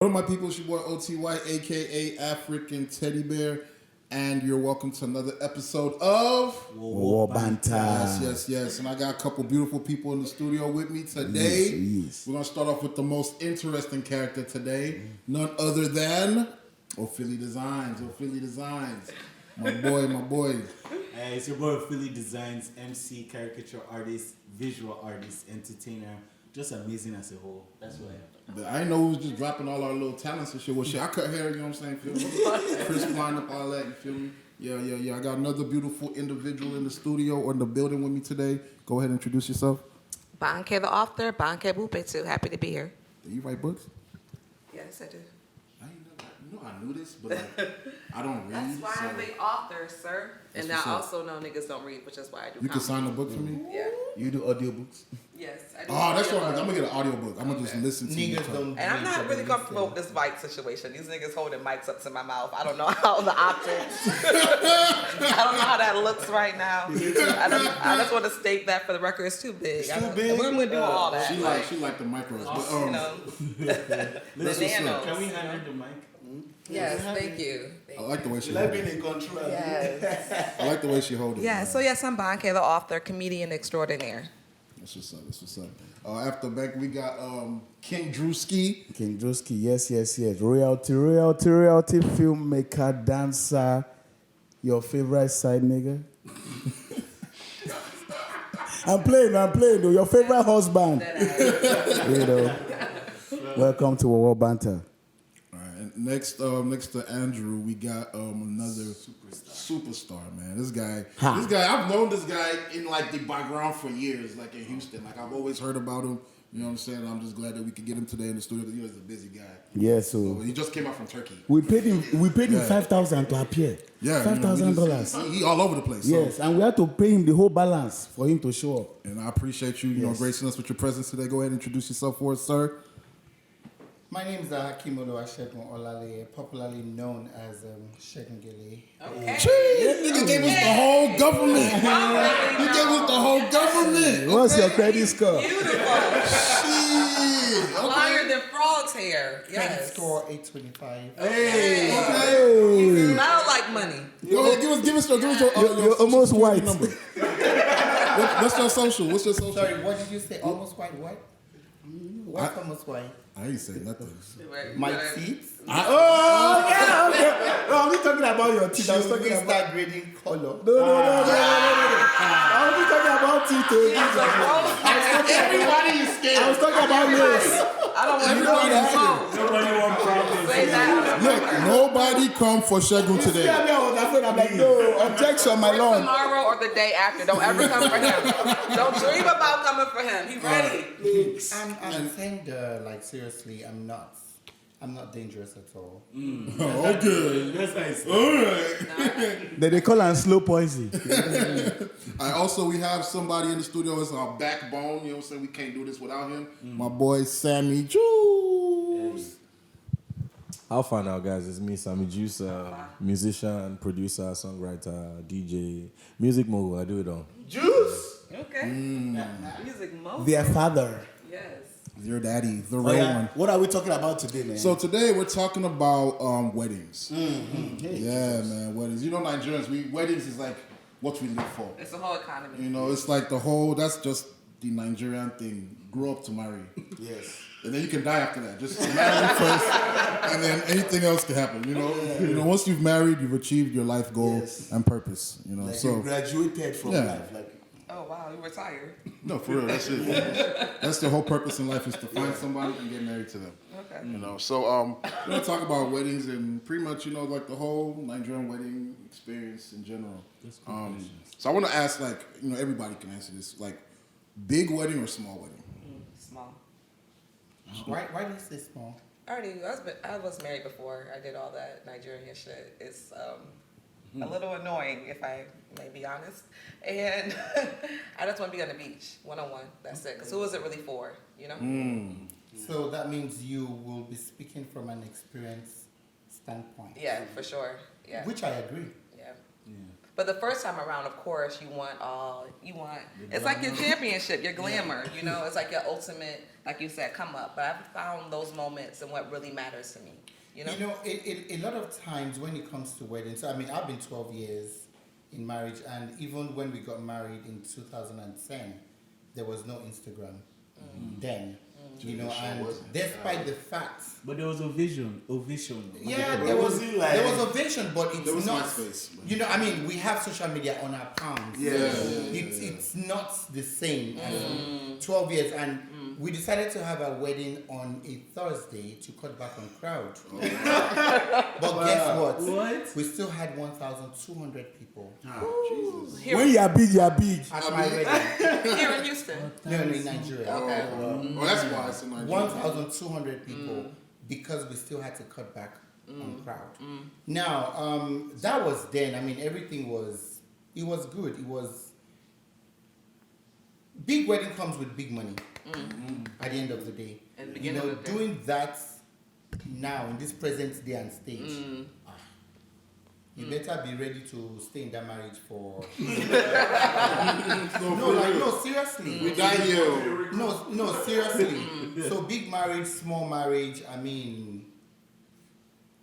Hello, my people. It's your boy OTY, aka African Teddy Bear, and you're welcome to another episode of Wowo Banter. Yes. And I got a couple beautiful people in the studio with me today. Yes. We're gonna start off with the most interesting character today, none other than Philly Designs. My boy. Hey, it's your boy Philly Designs, MC, caricature artist, visual artist, entertainer, just amazing as a whole. That's what I am. But I didn't know we was just dropping all our little talents and shit. Well, shit, I cut hair, you know what I'm saying? Feel me? Chris line up, all that, you feel me? Yeah. I got another beautiful individual in the studio or in the building with me today. Go ahead and introduce yourself. Banker the author, Banker Bupe too. Happy to be here. Do you write books? Yes, I do. I ain't know. You know I knew this, but like, I don't read. That's why so I'm the author, sir. That's And I what's up. also know niggas don't read, which is why I do you can comedy. sign a book for me? Yeah. You do audiobooks? Yes, I do. Oh, that's audio what I'm book. gonna get an audio book. I'm gonna just listen to you. Niggas talk. don't. And I'm not really comfortable with this mic situation. These niggas holding mics up to my mouth. I don't know how the optics. I don't know how that looks right now. I just want to state that for the record. It's too big. It's too big? We're gonna do all that. She like the micros. But, you know, that's the what's up. nanos. Can we hand her the mic? Yes, thank you. I like the way she Like hold being it. in control. Yes. I like the way she hold it. Yeah, man. so yes, I'm Banker, the author, comedian extraordinaire. That's what's up. After back, we got King Drewski. King Drewski, yes. Royalty, filmmaker, dancer, your favorite side nigga. I'm playing, though. Your favorite husband. You know. Welcome to Wowo Banter. All right, and next to Andrew, we got another superstar, man. This guy, I've known this guy in like the background for years, like in Houston. Like I've always heard about him. You know what I'm saying? I'm just glad that we could get him today in the studio. You know, he's a busy guy. Yeah, So so he just came out from Turkey. we paid him $5,000 to appear. Yeah, $5,000. He all over the place. Yes, So, and we had to pay him the whole balance for him to show up. and I appreciate you, you know, gracing us with your presence today. Go ahead and introduce yourself for us, sir. My name is Hakim Oluwasegun Olale, popularly known as Shegungele. Okay. Nigga gave us the whole government. He gave us the whole government. What's your credit score? Beautiful. Shit. Higher than frog's hair. Credit Yes. score 825. Hey. I don't like money. Go ahead, give us your You're almost social white. number. What's your social? What's your social? Sorry, what did you say? Almost white what? What's almost white? I ain't say nothing. My teeth? Oh, yeah, okay. No, I'm not talking about your teeth. I was Should talking we about... start grading color? No. I was talking about teeth. Everybody is scared. I was talking about nails. I don't want to know that. Nobody wants problems. Say that. Look, nobody come for Shegun today. Yeah, I was afraid. I'm like, no, objection, my Or lord. tomorrow or the day after. Don't ever come for him. Don't dream about coming for him. He ready. I'm saying like seriously, I'm not dangerous at all. Okay. That's nice. All right. They call him slow poison. We have somebody in the studio. It's our backbone. You know what I'm saying? We can't do this without him. My boy Sammy Juice. How far now, guys? It's me, Sammy Juice, musician, producer, songwriter, DJ, music mogul. I do it all. Juice! Okay. Music most. Their father. Yes. Your daddy, the Oh, real yeah. one. What are we talking about today, man? So today we're talking about weddings. Hey. Yeah, man, weddings. You know, Nigerians, weddings is like what we live for. It's a whole economy. You know, it's like that's just the Nigerian thing. Grow up to marry. Yes. And then you can die after that. Just marry first, and then anything else can happen. You know, once you've married, you've achieved your life goal Yes. and purpose. You know, Like so you graduated from Yeah. life. Like, Oh, wow. You retired. no, for real, that's it. That's the whole purpose in life is to find somebody and get married to them. Okay. You know, so we're gonna talk about weddings and pretty much, you know, like the whole Nigerian wedding experience in general. So I want to ask, like, you know, everybody can answer this, like, big wedding or small wedding? Small. Why do you say small? I was married before. I did all that Nigerian shit. It's a little annoying, if I may be honest. And I just want to be on the beach, one-on-one. That's it. Because who is it really for, you know? So that means you will be speaking from an experience standpoint. Yeah, for sure. Yeah. Which I agree. Yeah. But the first time around, of course, it's like your championship, your glamour, you know, it's like your ultimate, like you said, come up. But I've found those moments and what really matters to me, you know? You know, a lot of times when it comes to weddings, so I mean, I've been 12 years in marriage, and even when we got married in 2010, there was no Instagram then. You know, and despite the fact, but there was ovation. Yeah, there was ovation, but it's not. You know, I mean, we have social media on our palms. It's not the same as 12 years, and we decided to have a wedding on a Thursday to cut back on crowd. But guess what? We still had 1,200 people. Jesus. When you are big, you are big. At my wedding. Here in Houston. No, in Nigeria. Okay. Oh, that's why it's in Nigeria. 1,200 people because we still had to cut back on crowd. Now, that was then. I mean, everything was good. It was big wedding comes with big money. At the end of the day, you know, doing that now in this present day and stage. You better be ready to stay in that marriage for. No, seriously. We die here. No, seriously. So big marriage, small marriage. I mean,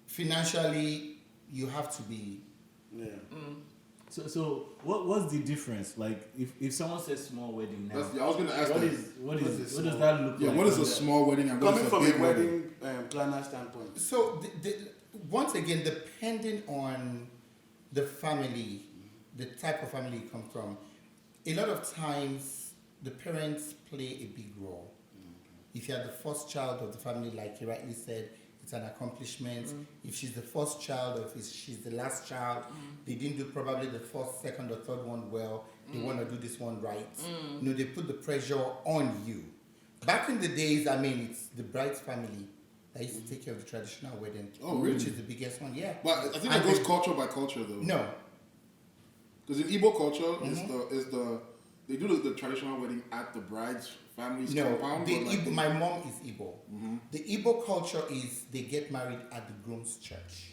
financially, you have to be. Yeah. So what's the difference? Like if someone says small wedding now, I was gonna ask what that. what does that look like? What is a small wedding and what is Coming a from big a wedding? wedding planner standpoint. So once again, depending on the family, the type of family you come from, a lot of times the parents play a big role. If you are the first child of the family, like you rightly said, it's an accomplishment. If she's the first child or if she's the last child, they didn't do probably the first, second, or third one well. They want to do this one right. You know, they put the pressure on you. Back in the days, I mean, it's the bride's family that used to take care of the traditional wedding. Oh, really? Which is the biggest one, yeah. But I think it goes culture by culture, though. No. Because in Igbo culture, they do the traditional wedding at the bride's family's compound. My mom is Igbo. The Igbo culture is they get married at the groom's church.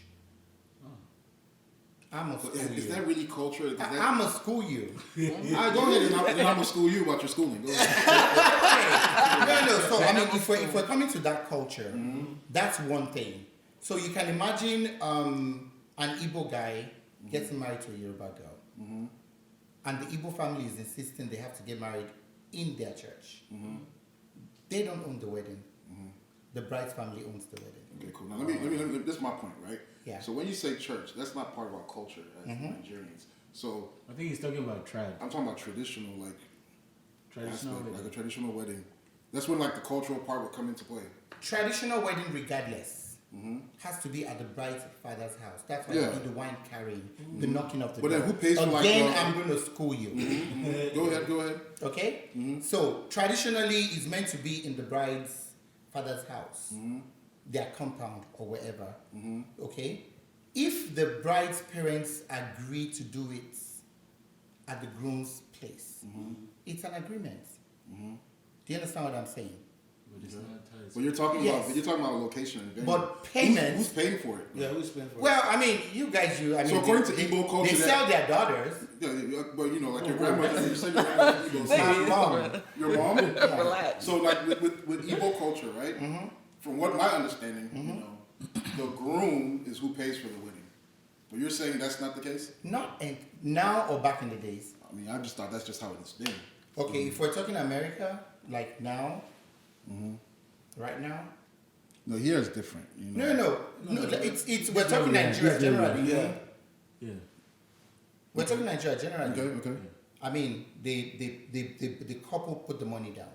I'm a school you. Is that really culture? I'm a school you. Go ahead, and I'm gonna school you about your schooling. Go ahead. No. So I mean, if we're coming to that culture, that's one thing. So you can imagine an Igbo guy getting married to a Yoruba girl, and the Igbo family is insisting they have to get married in their church. They don't own the wedding. The bride's family owns the wedding. Okay, cool. Now let me. This is my point, right? Yeah. So when you say church, that's not part of our culture as Nigerians. So I think he's talking about tribe. I'm talking about traditional, like Traditional aspect, wedding. like a traditional wedding. That's when like the cultural part would come into play. Traditional wedding, regardless, has to be at the bride's father's house. That's why you do the wine carrying, the knocking of the door. But then who pays for like Again, I'm going to school you. Go ahead. Okay? So traditionally, it's meant to be in the bride's father's house, their compound or wherever. Okay? If the bride's parents agree to do it at the groom's place, it's an agreement. Do you understand what I'm saying? But you're talking Yes. about location and venue. But payment. Who's paying for it? Yeah, who's paying for it? Well, I mean, you guys, So according to Igbo culture, they sell their daughters. Yeah, but you know, like your grandmother, you said your grandmother, Igbo, so your mom. Relax. So like with Igbo culture, right? From what my understanding, you know, the groom is who pays for the wedding. But you're saying that's not the case? Not now or back in the days. I mean, I just thought that's just how it's been. Okay, if we're talking America, like now, right now. No, here is different. You know? No. It's we're talking Nigeria generally. Yeah. We're talking Nigeria generally. Okay. I mean, the couple put the money down.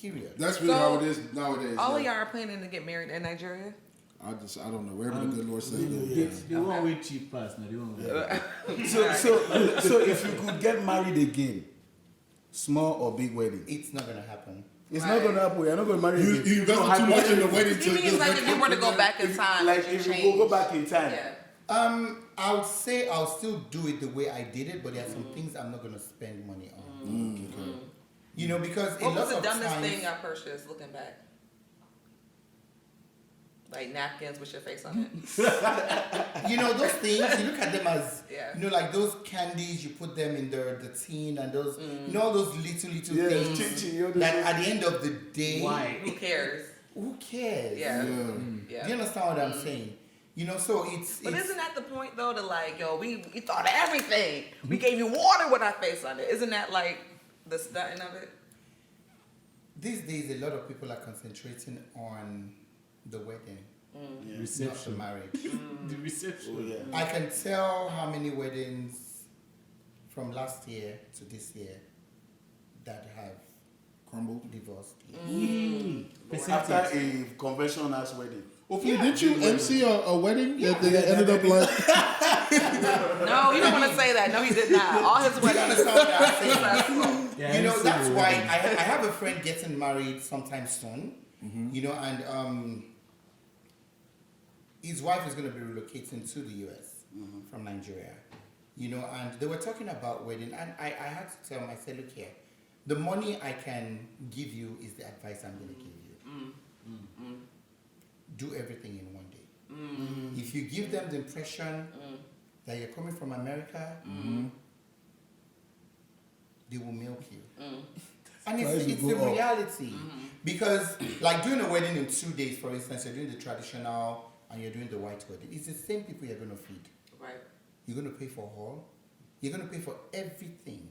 Period. That's really So, how it is nowadays. All of yeah. y'all are planning to get married in Nigeria? I don't know. Wherever the good Lord says go. The one with cheap pass, now the one with So if you could get married again, small or big wedding, It's not gonna happen. it's not gonna happen. You're not gonna marry again. You invested too much in the wedding He means like if you were to go back in time, Like would you if you change? go back in time. Yeah. I would say I'll still do it the way I did it, but there are some things I'm not gonna spend money on. You know, because a What lot was the of dumbest times, thing I purchased looking back? Like like napkins with your face on it. You know, those things, you look at them as, Yeah. you know, like those candies, you put them in the tin and those, you know, all those little Yeah, things chin-chin, you know, that at the end of the day, Why? Who cares? who cares? Yeah. Do you understand what I'm saying? You know, so But it's isn't that the point though? To like, yo, we thought of everything. We gave you water with our face on it. Isn't that like the stunting of it? these days a lot of people are concentrating on the wedding, not the Reception. marriage. The reception. Oh, yeah. I can tell how many weddings from last year to this year that have Crumbled. divorced. After a conventional wedding. Hopefully, didn't you MC a wedding that they ended up like? No, you don't want to say that. No, he did not. All his Do you weddings. understand what I'm saying? Yeah, You know, I that's see why the I have a friend getting married sometime soon. You know, and his wife is going to be relocating to the US from Nigeria. You know, and they were talking about wedding, and I had to tell him, I said, look here, the money I can give you is the advice I'm going to give you. Do everything in one day. If you give them the impression that you're coming from America, they will milk you. And Price it's will a go up. reality. Because, like doing a wedding in 2 days, for instance, you're doing the traditional and you're doing the white wedding. It's the same people you're going to feed. Right. You're going to pay for hall. You're going to pay for everything.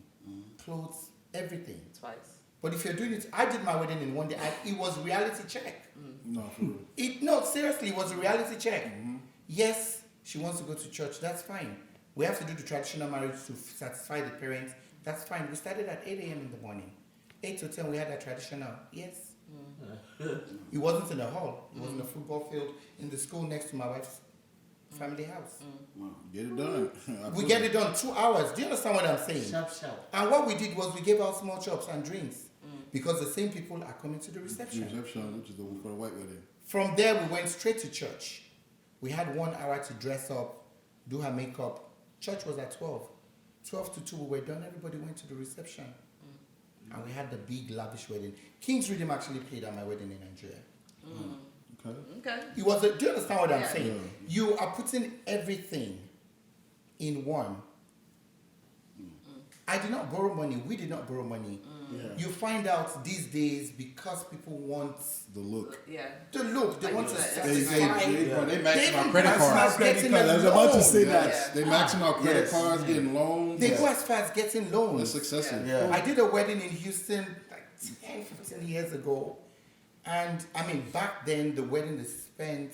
Clothes, everything. Twice. But if you're doing it, I did my wedding in 1 day. It was reality check. No, for real. No, seriously, it was a reality check. Yes, she wants to go to church. That's fine. We have to do the traditional marriage to satisfy the parents. That's fine. We started at 8 a.m. in the morning. 8 to 10, we had a traditional. Yes. It wasn't in a hall. It was in a football field in the school next to my wife's family house. Get it done. We get it done 2 hours. Do you understand what I'm saying? Sharp, sharp. And what we did was we gave out small chops and drinks because the same people are coming to the reception. Reception, which is for the white wedding. From there, we went straight to church. We had 1 hour to dress up, do her makeup. Church was at 12. 12 to 2, we were done. Everybody went to the reception. And we had the big, lavish wedding. King's Rhythm actually played at my wedding in Nigeria. Okay. Okay. It was do you understand what I'm Yeah. saying? You are putting everything in one. I did not borrow money. We did not borrow money. You find out these days because people want The look. Yeah. the look. They Like want you to said, satisfy. They max They my even credit go as far cards. as getting I a was about to loan. say that. Yes, they maxing out credit Yes. cards, getting loans. They go as far as getting loans. That's excessive. Yeah. I did a wedding in Houston like 10, 15 years ago. And I mean, back then, the wedding they spent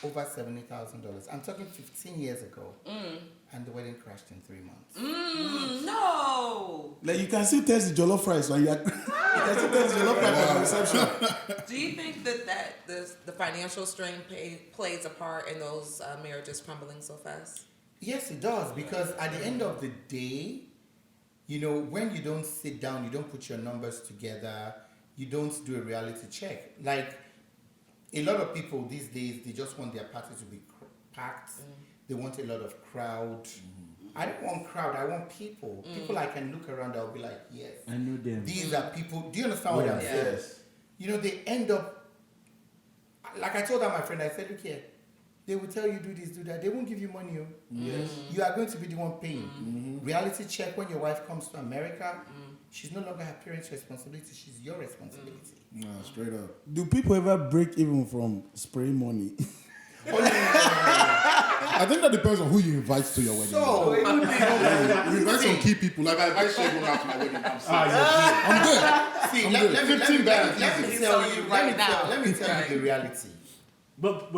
over $70,000. I'm talking 15 years ago. And the wedding crashed in 3 months. No. Like you can still taste the jollof rice when you are. You can still taste the jollof rice at the reception. Do you think that the financial strain plays a part in those marriages crumbling so fast? Yes, it does. Because at the end of the day, you know, when you don't sit down, you don't put your numbers together, you don't do a reality check. Like, a lot of people these days, they just want their party to be packed. They want a lot of crowd. I don't want crowd. I want people. People I can look around. I'll be like, yes, I know them. these are people. Do you understand what I'm Yeah. saying? Yes. You know, they end up like I told my friend. I said, look here. They will tell you do this, do that. They won't give you money. Yes. You are going to be the one paying. Reality check when your wife comes to America. She's no longer her parents' responsibility. She's your responsibility. Nah, straight up. Do people ever break even from spraying money? I think that depends on who you invite to your wedding. So, You invite some key people. Like I invite Shegun out to my wedding. I'm good. see, I'm let good. me 15 bags, let me easy. tell Telling you you right now. Let me tell you the reality. But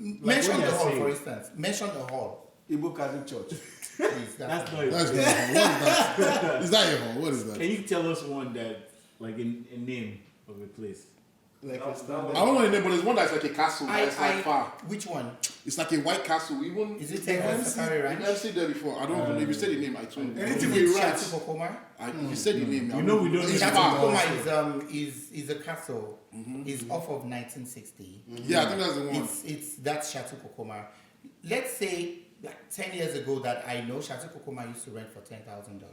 Mention what the you're hall, saying. for instance. Mention the hall. Igbo Catholic Church. Please, That's not That's it. not a hall. What is that? Is that a hall? What is that? Can you tell us one that, like, a name of a place? Like I don't know the name, but there's one that's like a castle. That's like far. Which one? It's like a white castle. Even Is it Texas Safari Ranch? I've seen there before. I don't know. If you said the name, I told you. Anything Is we it write. Chateau Kokoma? If you said the name, You know we don't It's know. far. Kokoma is a castle. It's off of 1960. Yeah, I think that's the one. That's Chateau Kokoma. Let's say like 10 years ago that I know Chateau Kokoma used to rent for $10,000.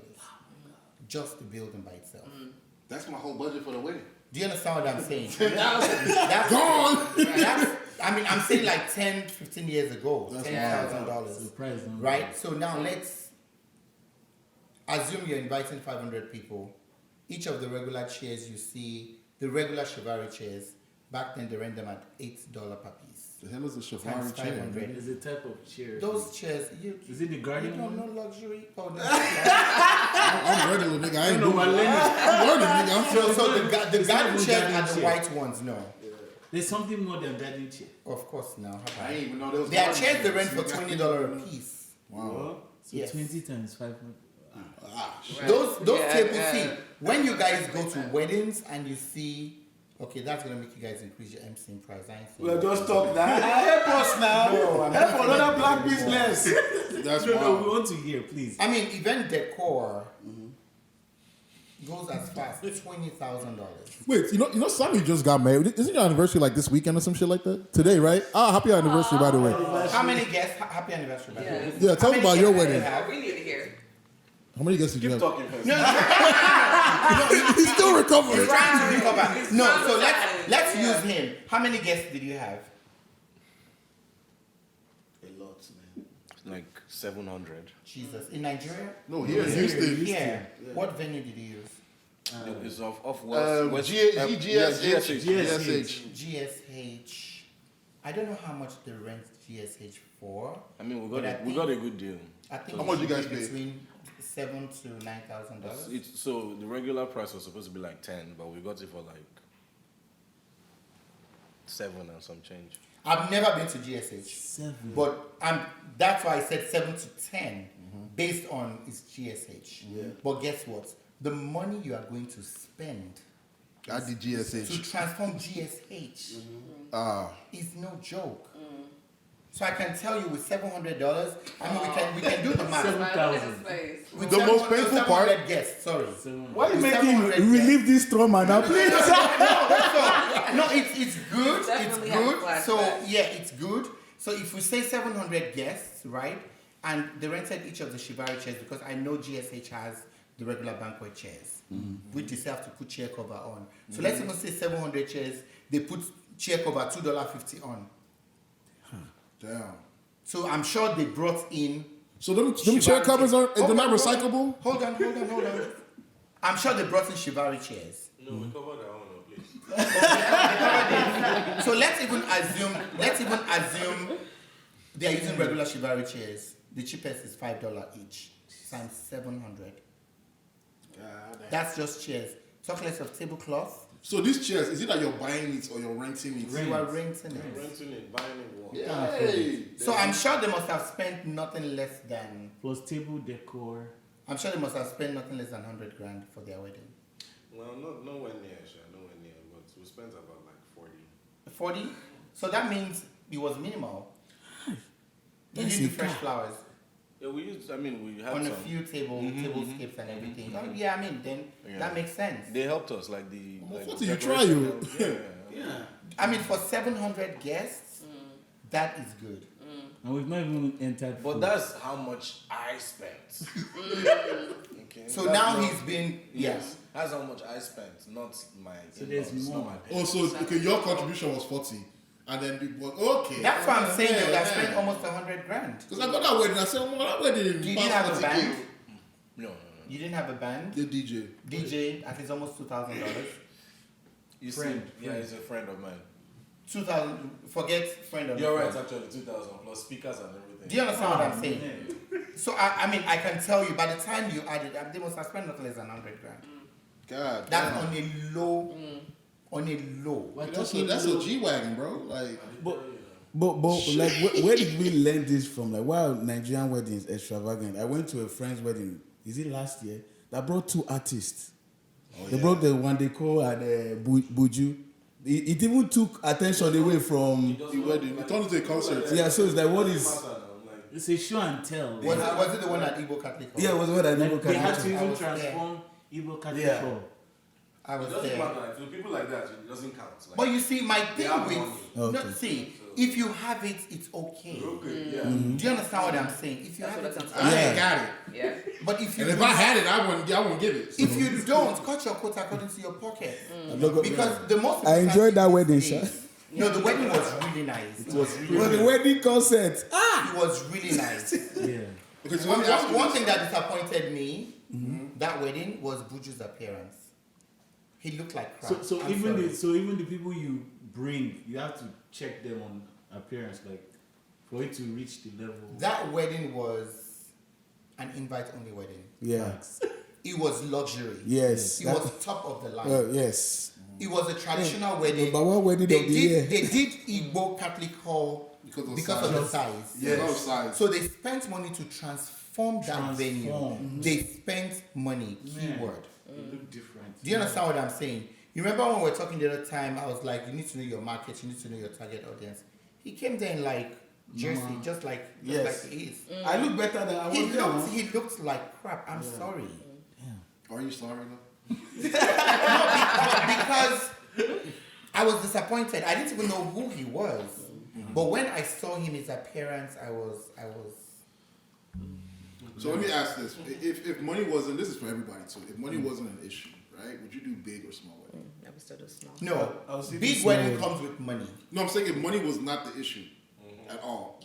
Just the building by itself. That's my whole budget for the wedding. Do you understand what I'm saying? Gone. I mean, I'm saying like 10, 15 years ago, That's $10,000. Surprise, no? Right? So now let's assume you're inviting 500 people. Each of the regular chairs you see, the regular Shivari chairs, back then they rent them at $8 per piece. The hell is a Times Shivari chair? 500. It's a type of chair. Those chairs, Is it the you garden don't one? know luxury? Oh, no. I'm regular, nigga. I ain't No, doing I'm it. learning. I'm learning, nigga. I'm So the It's garden not chairs garden are the chair. white ones, no. There's something more than garden chair. Of course, now. I ain't even know there was. There are garden chairs they rent chairs. for $20 a piece. Wow. So Yes. 20 times 500. Ah, shit. Right. Those Yeah, tables, yeah. see, when you guys go to Exactly. weddings and you see, okay, that's gonna make you guys increase your MC price. I ain't saying We'll that. just talk that. Help us now. No, I'm Help not another saying black that. business. That's No, we wild. want to hear, please. I mean, event decor goes as far as $20,000. Wait, you know, Sammy just got married. Isn't your anniversary like this weekend or some shit like that? Today, right? Ah, happy anniversary, by the way. How many guests? Happy anniversary, by the way. Yes. Yeah, tell How us many about your guests do you wedding. have? We need to hear. How many guests did you Keep have? talking first. He's still recovering. He's trying to recover. He's No, so traumatized. let's Yeah. use him. How many guests did you have? A lot, man. Like 700. Jesus. In Nigeria? No, here in Houston. Yeah. What venue did you use? It's off West. GSH. GSH. I don't know how much they rent GSH for. I mean, we But I got a good deal. I think How it much should you guys be pay? between $7,000 to $9,000. So the regular price was supposed to be like 10, but we got it for like 7 and some change. I've never been to GSH, 7. but that's why I said 7 to 10 based on its GSH. But guess what? The money you are going to spend I did to GSH. transform GSH Ah. is no joke. So I can tell you with $700, I mean we can do the math. 7,000. With The most 700 painful part- 700 guests, sorry. Why you With making 700 guests. Relieve this trauma now, please. No, it's good. It's Definitely have good. So flashbacks. yeah, it's good. So if we say 700 guests, right, and they rented each of the Shibari chairs because I know GSH has the regular banquet chairs, which you still have to put chair cover on. So let's even say 700 chairs. They put chair cover $2.50 on. Damn. So I'm sure they brought in. So them chair Shibari covers are chairs. they're not recyclable? Hold on. I'm sure they brought in Shibari chairs. No, we covered that one, please. So let's even assume they are using regular Shibari chairs. The cheapest is $5 each times 700. That's just chairs. Talk less of tablecloth. So these chairs, is it that you're buying it or you're renting it? You are renting it. Renting it, buying it, one. Hey. So I'm sure they must have spent nothing less than. Plus table decor. I'm sure they must have spent nothing less than $100,000 for their wedding. Well, nowhere near, nowhere near, but we spent about like 40. 40. So that means it was minimal. You That's didn't do a fresh car. flowers Yeah, we had on some. a few tablescapes and everything. Oh, yeah, I mean then Yeah. that makes sense. They helped us, like the. Well, like what the did you try, decoration you? helped. Yeah. I mean for 700 guests, that is good. And we've not even entered. But food. that's how much I spent. Okay. So That's now not- he's been Yes, that's how much I spent, not my. So there's in-laws, not more. my Oh, so okay, your contribution was 40. And then it was okay. That's why I'm saying they would have Yeah. spent almost $100,000. Because I got that wedding, I said, well, that wedding You didn't have a 40K. band. No. You didn't have a band. The DJ. DJ, I think it's almost $2,000. You Friend, see, yeah, he's a friend of mine. 2,000. Forget friend of. You're the right, friend. actually, 2,000 plus speakers and everything. Do you understand what I'm Oh, saying? man. So I mean I can tell you by the time you add it up, they must have spent nothing less than $100,000. God. That's damn. on a low. On a low. We're That's talking a G-Wagon, bro. Like, But like, where did we learn this from? Like, wow, Nigerian weddings extravagant. I went to a friend's wedding. Is it last year? That brought 2 artists. They brought the one they call Buju. It even took attention away from. the wedding. It turned into a concert. Yeah, so it's like, what is? It's a show and tell. Was it the one at Igbo Catholic Hall? Yeah, it was what I never They had to can. I even was there. transform Igbo Catholic Yeah. Hall. I It was doesn't there. matter. To people like that, it doesn't count. Like, But you see, my thing have with money. Okay. see, if you have it, it's okay. okay, yeah. Do you understand what I'm saying? If you That's have what it, it it's comes I okay. ain't got it. Yeah. But if you And if I had it, I wouldn't give it. So. if you don't, cut your coat according to your pocket. I'm not gonna- Because the most I enjoyed that important wedding, thing sir. is- No, the wedding was really nice. It was really For the wedding concert. It was really nice. Yeah. Okay, so let me ask you One this. thing that disappointed me that wedding was Buju's appearance. He looked like crap. So I'm even sorry. the people you bring, you have to check them on appearance, like for it to reach the level. That wedding was an invite-only wedding. Yeah. It was luxury. Yes. It was top of the line. Yes. It was a traditional wedding. Number one wedding They of the year. did Igbo Catholic Hall because of the size. Yeah, no size. So they spent money to transform that venue. Transform. They spent money. Keyword. It looked different. Do you understand what I'm saying? You remember when we were talking the other time? I was like, you need to know your market. You need to know your target audience. He came there in like jersey, just like Yes. he is. I look better than I was there. He looked like crap. I'm sorry. Are you sorry though? Because I was disappointed. I didn't even know who he was. But when I saw him, his appearance, I was. So let me ask this: if money wasn't, this is for everybody too. If money wasn't an issue, right? Would you do big or small wedding? I would still do small. No, I'll see big this wedding small comes with money. No, I'm saying if money was not the issue at all.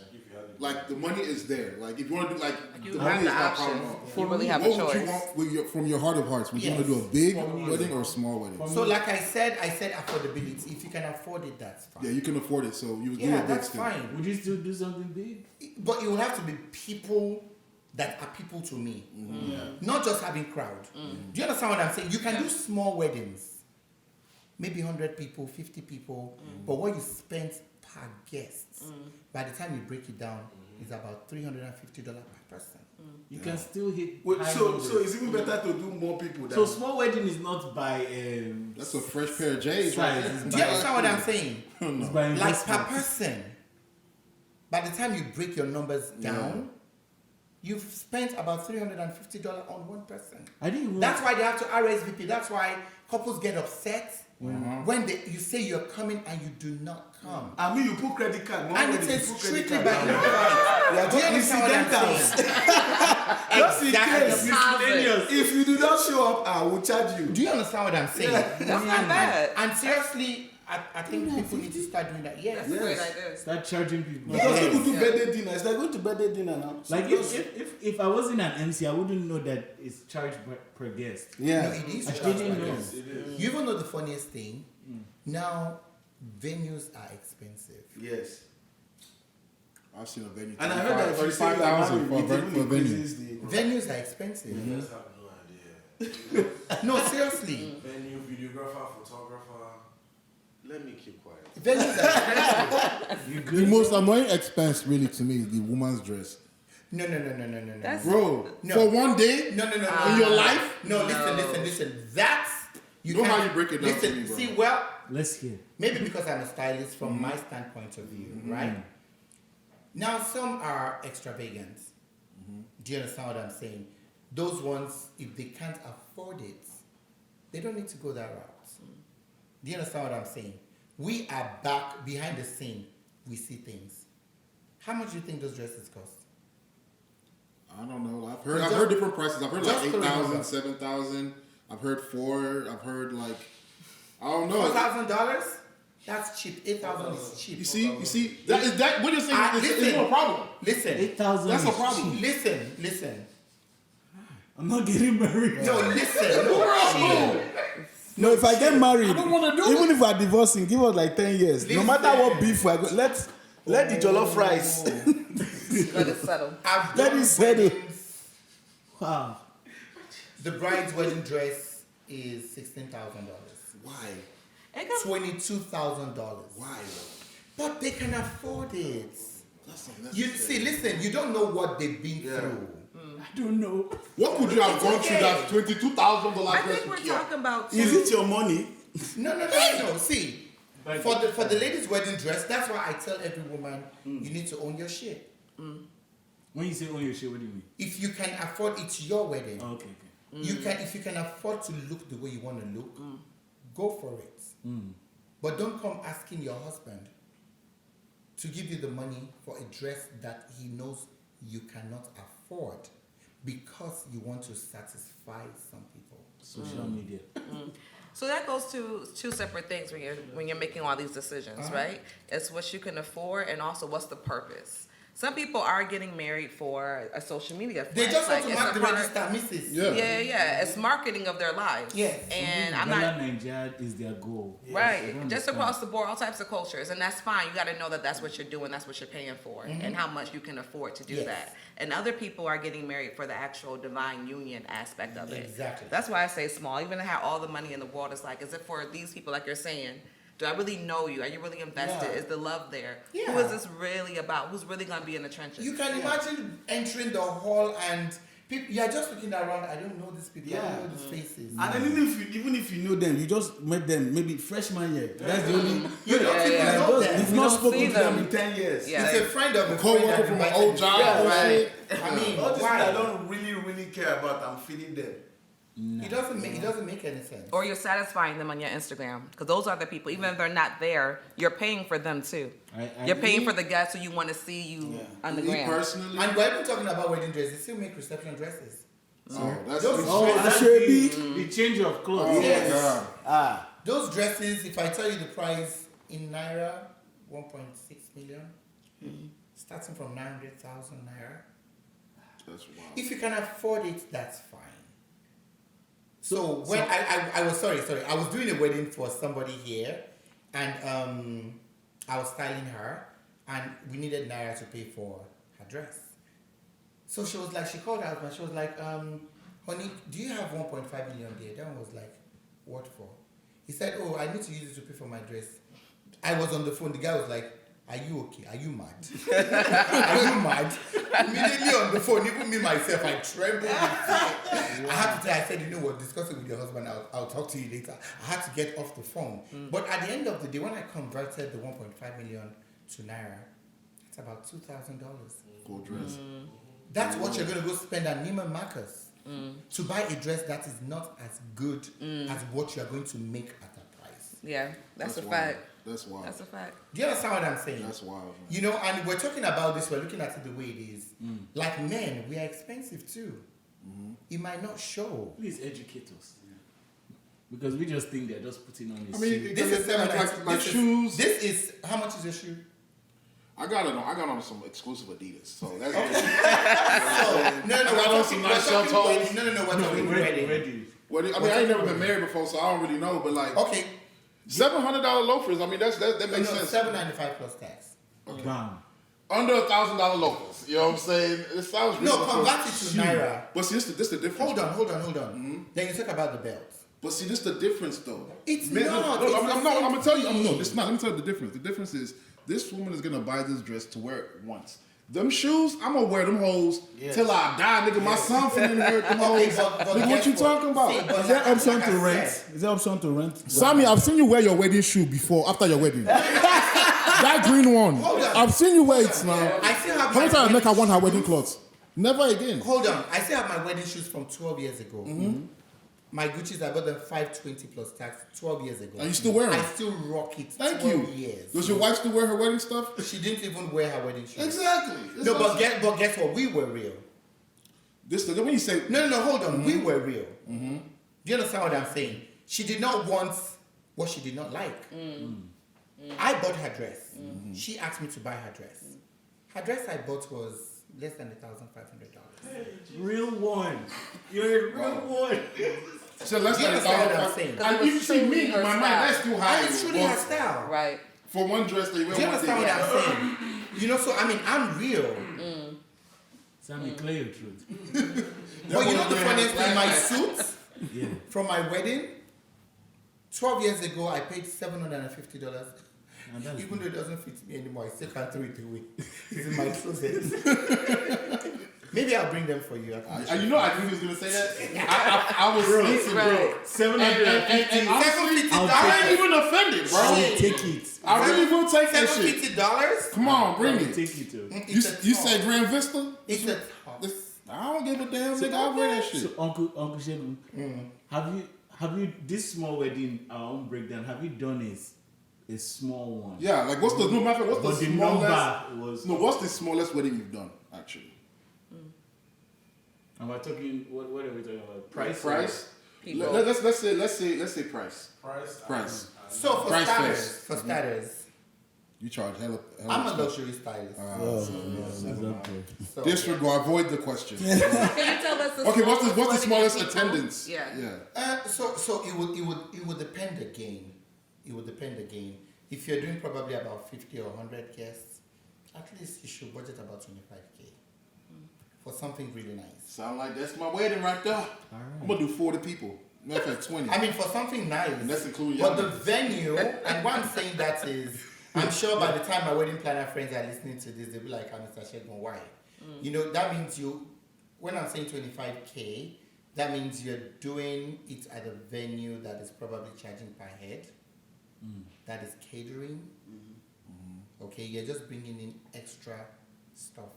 Like the money is there. Like if you want to do like You the have money the is not option. problem. You really have a What would you choice. want with from your heart of hearts? Would you want to do a big wedding or a small wedding? So like I said affordability. If you can afford it, that's fine. Yeah, you can afford it, so you would do a Yeah, big that's still. fine. Would you still do something big? But it will have to be people that are people to me. Not just having crowd. Do you understand what I'm saying? You can do small weddings. Maybe 100 people, 50 people. But what you spend per guest, by the time you break it down, is about $350 per person. You can still hit. Wait, high so numbers. it's even better to do more people than So small wedding is not by That's a fresh pair of J's, size. right? It's Do you understand what I'm saying? It's by Like per investment. person. By the time you break your numbers down, you've spent about $350 on one person. I didn't even. That's why they have to RSVP. That's why couples get upset when you say you're coming and you do not come. I mean, you put credit card. More And wedding, it you is put credit strictly card by down. invite. Do you understand what I'm saying? Just in case. Deposit. If you do not show up, I will charge you. Do you understand what I'm saying? That's not bad. And seriously, I think people need to start doing that. Yes. That's a great idea. Start charging people. Because Yes. people do birthday dinner. It's like going to birthday dinner now. So Like just- if I wasn't an MC, I wouldn't know that it's charged per guest. No, yeah. it is. I charged didn't by know. guests. You even know the funniest thing? Now, venues are expensive. Yes. I've seen a venue. And I heard that if you say you are 35,000 married, for a it venue. even increases the. Venues are expensive. You guys have no idea. No, seriously. Venue, videographer, photographer. Let me keep quiet. Venues are expensive. The most annoying expense, really, to me, is the woman's dress. No. That's Bro, No. for one day No. in your life, No, listen. That's You know how you break it down Listen, to me, bro. see, well, Let's hear. maybe because I'm a stylist from my standpoint of view, right? Now, some are extravagant. Do you understand what I'm saying? Those ones, if they can't afford it, they don't need to go that route. Do you understand what I'm saying? We are back behind the scene. We see things. How much do you think those dresses cost? I don't know. I've heard different prices. I've heard like Just 8,000, remember. 7,000. I've heard 4. I've heard like, I don't know. $4,000? That's cheap. 8,000 is cheap. You see, that is that. What you're saying is listen. no problem. Listen. 8,000. That's a is problem. cheap. Listen. I'm not getting married. No, listen. No, No, if I get married, I don't wanna do even if I'm divorcing, give us like 10 years. No Listen. matter what beef I go, let the jollof rice. Let it settle. I've Let done me settle. weddings. Wow. The bride's wedding dress is $16,000. Why? It comes- $22,000. Why? But they can afford it. That's You see, listen. You don't know what they've been through. I don't know. What could you have gone through that $22,000 I dress think we're would kill? talking about. Is it your money? No. See, for the ladies' wedding dress, that's why I tell every woman you need to own your shit. When you say own your shit, what do you mean? If you can afford, it's your wedding. Oh, okay. If you can afford to look the way you want to look, go for it. But don't come asking your husband to give you the money for a dress that he knows you cannot afford because you want to satisfy some people. Social media. So that goes to two separate things when you're making all these decisions, right? It's what you can afford and also what's the purpose. Some people are getting married for a social media. They just want to it's mark a the part- register, Mrs. Yeah. It's marketing of their lives. Yes. And I'm Ghana, not Nigeria is their goal. right. I don't Just understand. across the board, all types of cultures, and that's fine. You got to know that that's what you're doing, that's what you're paying for, and how much you can afford to do Yes. that. And other people are getting married for the actual divine union aspect of it. Exactly. That's why I say small. Even to have all the money in the world, it's like, is it for these people? Like you're saying, do I really know you? Are you really invested? Yeah. Is the love there? Yeah. Who is this really about? Who's really going to be in the trenches? You can imagine entering the hall and people, you're just looking around. I don't know these people. I don't know these faces. And then even if you know them, you just met them maybe freshman year. That's the only. You don't even yeah. know Like, them. you've You not don't spoken see to them them. in 10 years. Yeah. It's a friend of a Co-worker friend that from an invited old me. job Yeah, and right. shit. I mean, All these why? things I don't really care about, I'm feeding them. It doesn't make any sense. Or you're satisfying them on your Instagram, because those are the people. Even if they're not there, you're paying for them too. You're paying for the guests who you want to see you on the Me gram. personally, And we're even talking about wedding dresses. They still make reception dresses. that's Those Oh, dresses- that's Ashwebi. the change of clothes. oh Yes. my god. Those dresses, if I tell you the price in Naira, 1.6 million, starting from 900,000 Naira. That's wild. If you can afford it, that's fine. So when I was sorry, I was doing a wedding for somebody here, and I was styling her, and we needed Naira to pay for her dress. So she was like, she called out, and she was like, honey, do you have 1.5 million there? That one was like, what for? He said, oh, I need to use it to pay for my dress. I was on the phone. The guy was like, are you okay? Are you mad? Are you mad? Immediately on the phone, even me myself, I trembled. I had to tell, I said, you know what, discuss it with your husband. I'll talk to you later. I had to get off the phone. But at the end of the day, when I converted the 1.5 million to Naira, it's about $2,000. Gold dress. That's what you're going to go spend at Neiman Marcus to buy a dress that is not as good as what you're going to make at that price. Yeah, that's a wild. fact. That's wild. That's a fact. Do you understand what I'm saying? That's wild, man. You know, and we're talking about this, we're looking at it the way it is. Like men, we are expensive too. It might not show. Please educate us. Because we just think they're just putting on a I mean, suit. This is like shoes. This is, how much is your shoe? I got on some exclusive Adidas, so that's No, I got on some nice shell toes. No, we're talking wedding. Ready. What I mean, I ain't never been married before, so I don't really know. But like Okay. $700 loafers, I mean that makes sense. $795 plus tax. Bam. Under $1,000 loafers, you know what I'm saying? It sounds No, reasonable. convert it to Naira. But see, this the difference. Hold on. Then you talk about the belt. But see, this the difference though. It's Man, not. look, It's I'm the gonna tell you. same No, it's not. Let me tell you the difference. The difference is this woman is gonna buy this dress to wear it once. Them shoes, I'm gonna wear them hoes till I die, nigga. My son finna inherit them hoes. but Nigga, what guess you what? talking about? See, but Is there like option I to said, rent? Is there option to rent? Sammy, I've seen you wear your wedding shoe before, after your wedding. That green one. Hold on. I've seen you wear it now. I still have How many my times make I wedding want her shoes. wedding clothes? Never again. Hold on. I still have my wedding shoes from 12 years ago. My Gucci's, I bought them 520 plus tax 12 years ago. And you still wear them? I still rock it. Thank 12 you. years. Does your wife still wear her wedding stuff? She didn't even wear her wedding shoes. Exactly. No, but guess what? We were real. When you say No, hold on. We were real. Do you understand what I'm saying? She did not want what she did not like. I bought her dress. She asked me to buy her dress. Her dress I bought was less than $1,500. Real one. You're a real one. so less You than understand what I'm $1,000. saying? And you see me in my mind, that's too high. And it's truly her style. Right. For one dress they wear Do you one understand day. what I'm saying? You know, so I mean, I'm real. Sammy, clear your truth. But you know the funniest thing, my suit Yeah. from my wedding, 12 years ago, I paid $750. And that's Even though it doesn't fit me anymore, I still can't throw it away. It's in my closet. Maybe I'll bring them for you. You know, I knew he was gonna say that. I was thinking, bro. Right. 750. And honestly, $750. I ain't even offended, bro. I will take it. I really will take that shit. $750? Come on, bring I will it. take it too. You said Grand Vista? It's a top. I don't give a damn, nigga. I wear that shit. So Uncle Shegun, have you this small wedding, our own breakdown, have you done a small one? Yeah, like what's the no matter what's But the the smallest? number was What's the smallest wedding you've done actually? and we're talking what are we talking about? Price? Price? people. Let's say price. Price. So for Price starters, You charge hella I'm a stuff. luxury stylist. So, Disregard. Avoid the question. Can you tell us the Okay, what's the smallest smallest wedding people? attendance? Yeah. So it would depend again. It would depend again. If you're doing probably about 50 or 100 guests, at least you should budget about 25K for something really nice. Sound like that's my wedding right there. I'm gonna do 40 people. Matter of fact, 20. I mean, for something nice. And that's including But y'all. the venue, and why I'm saying that is, I'm sure by the time my wedding planner friends are listening to this, they'll be like, Mr. Shegun, why? You know, that means when I'm saying 25K, that means you're doing it at a venue that is probably charging per head. That is catering. Okay, you're just bringing in extra stuff.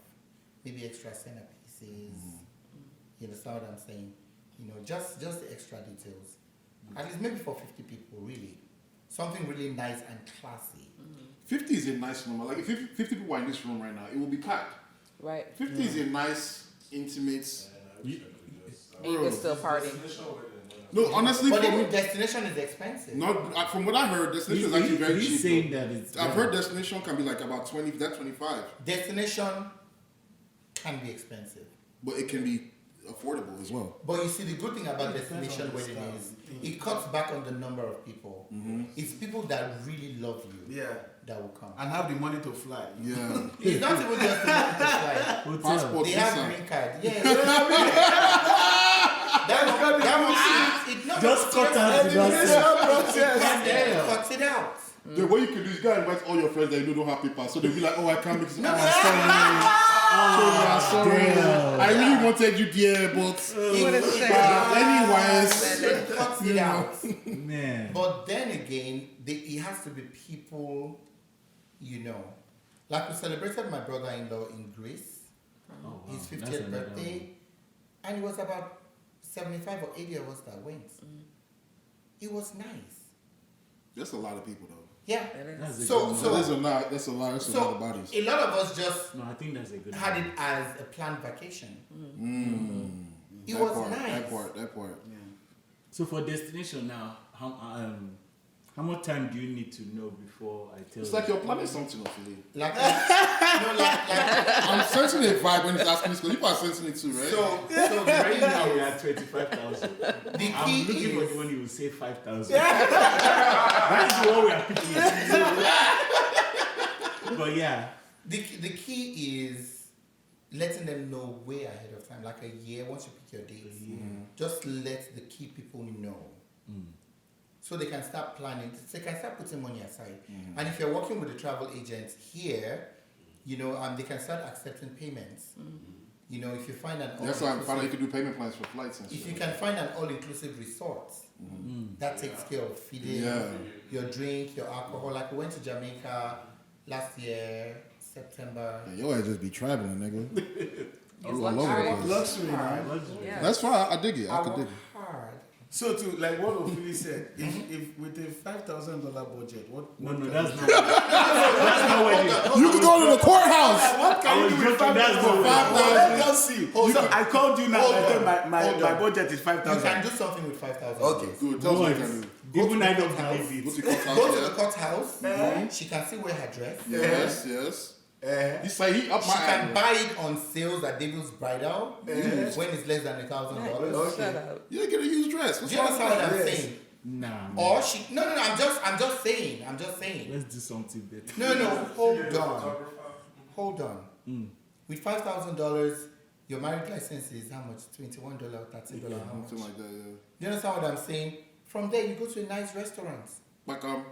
Maybe extra centerpieces. You understand what I'm saying? You know, just the extra details. At least maybe for 50 people, really. Something really nice and classy. 50 is a nice number. Like if 50 people are in this room right now, it will be packed. Right. 50 is a nice, intimate. And you can still party. No, honestly, But from, the destination is expensive. from what I heard, destination is actually very He's cheap. saying though. that it's. I've heard destination can be like about 20, that's 25. Destination can be expensive. But it can be affordable as well. But you see, the good thing about destination wedding is it cuts back on the number of people. It's people that really love you Yeah. that will come. And have the money to fly. Yeah. It's not even just the money to fly. Passport, They have visa. green card. Yeah. That one, it not Just cut out the it cuts it out. The way you can do is go and invite all your friends that you know don't have papers. So they'll be like, oh, I can't mix it. Sorry. I really wanted you there, but anyways. It cuts it out. Man. But then again, it has to be people, you know. Like we celebrated my brother-in-law in Greece, Oh, wow. his That's 50th another birthday, and it was about 75 or 80 of us that went. It was nice. That's a lot of people, though. Yeah. That's a So, good So so, that's a lot. That's a lot. That's a lot of bodies. a lot of us just No, I think that's a good had one. it as a planned vacation. It That was part, nice. That part. So for destination now, how much time do you need to know before I tell It's you? like you're planning something, Ophelia. Like, I'm sensing a vibe when he's asking this because you are sensing it too, right? so Right now right we're now, at 25,000. the I'm key looking for is the one you will say 5,000. That's the one we are picking. But yeah, the key is letting them know way ahead of time, like a year. Once you pick your dates, just let the key people know. So they can start planning, they can start putting money aside. And if you're working with the travel agents here, you know, they can start accepting payments. You know, if you find an That's why I'm all-inclusive- finding you can do payment plans for flights and if stuff. you can find an all-inclusive resort, that takes care of feeding, Yeah. your drink, your alcohol. Like we went to Jamaica last year, September. Yeah, your ass just be traveling, nigga. It's all over the luxury. place. Luxury, man. Yeah. That's fine. I dig it. I I could dig work it. hard. So to like what Ophelia said, if with a $5,000 budget, what? no, what can that's you not. That's not what it You can go to the courthouse. What I can you was do with joking, that's not $5,000? Let's see. Hold So on. I called you now. Hold I said on. my Hold on. budget is You can 5,000. do something with 5,000. Okay. Good. Tell us what you can do. Even I don't courthouse. believe Go it. to the courthouse. Go to the Yeah. courthouse. She can see where her dress. Yes, yes. He say he up She my can alley. buy it on sales at Devil's Bridal when it's less than $1,000. Shut up. Yeah, get a used dress. What's Do you wrong understand with what I'm that? saying? Nah, man. Or she no, I'm just saying. Let's do something better. No, hold on. With $5,000, your marriage license is how much? $21, $30, how much? Something like that, yeah. Do you understand what I'm saying? From there, you go to a nice restaurant. Like All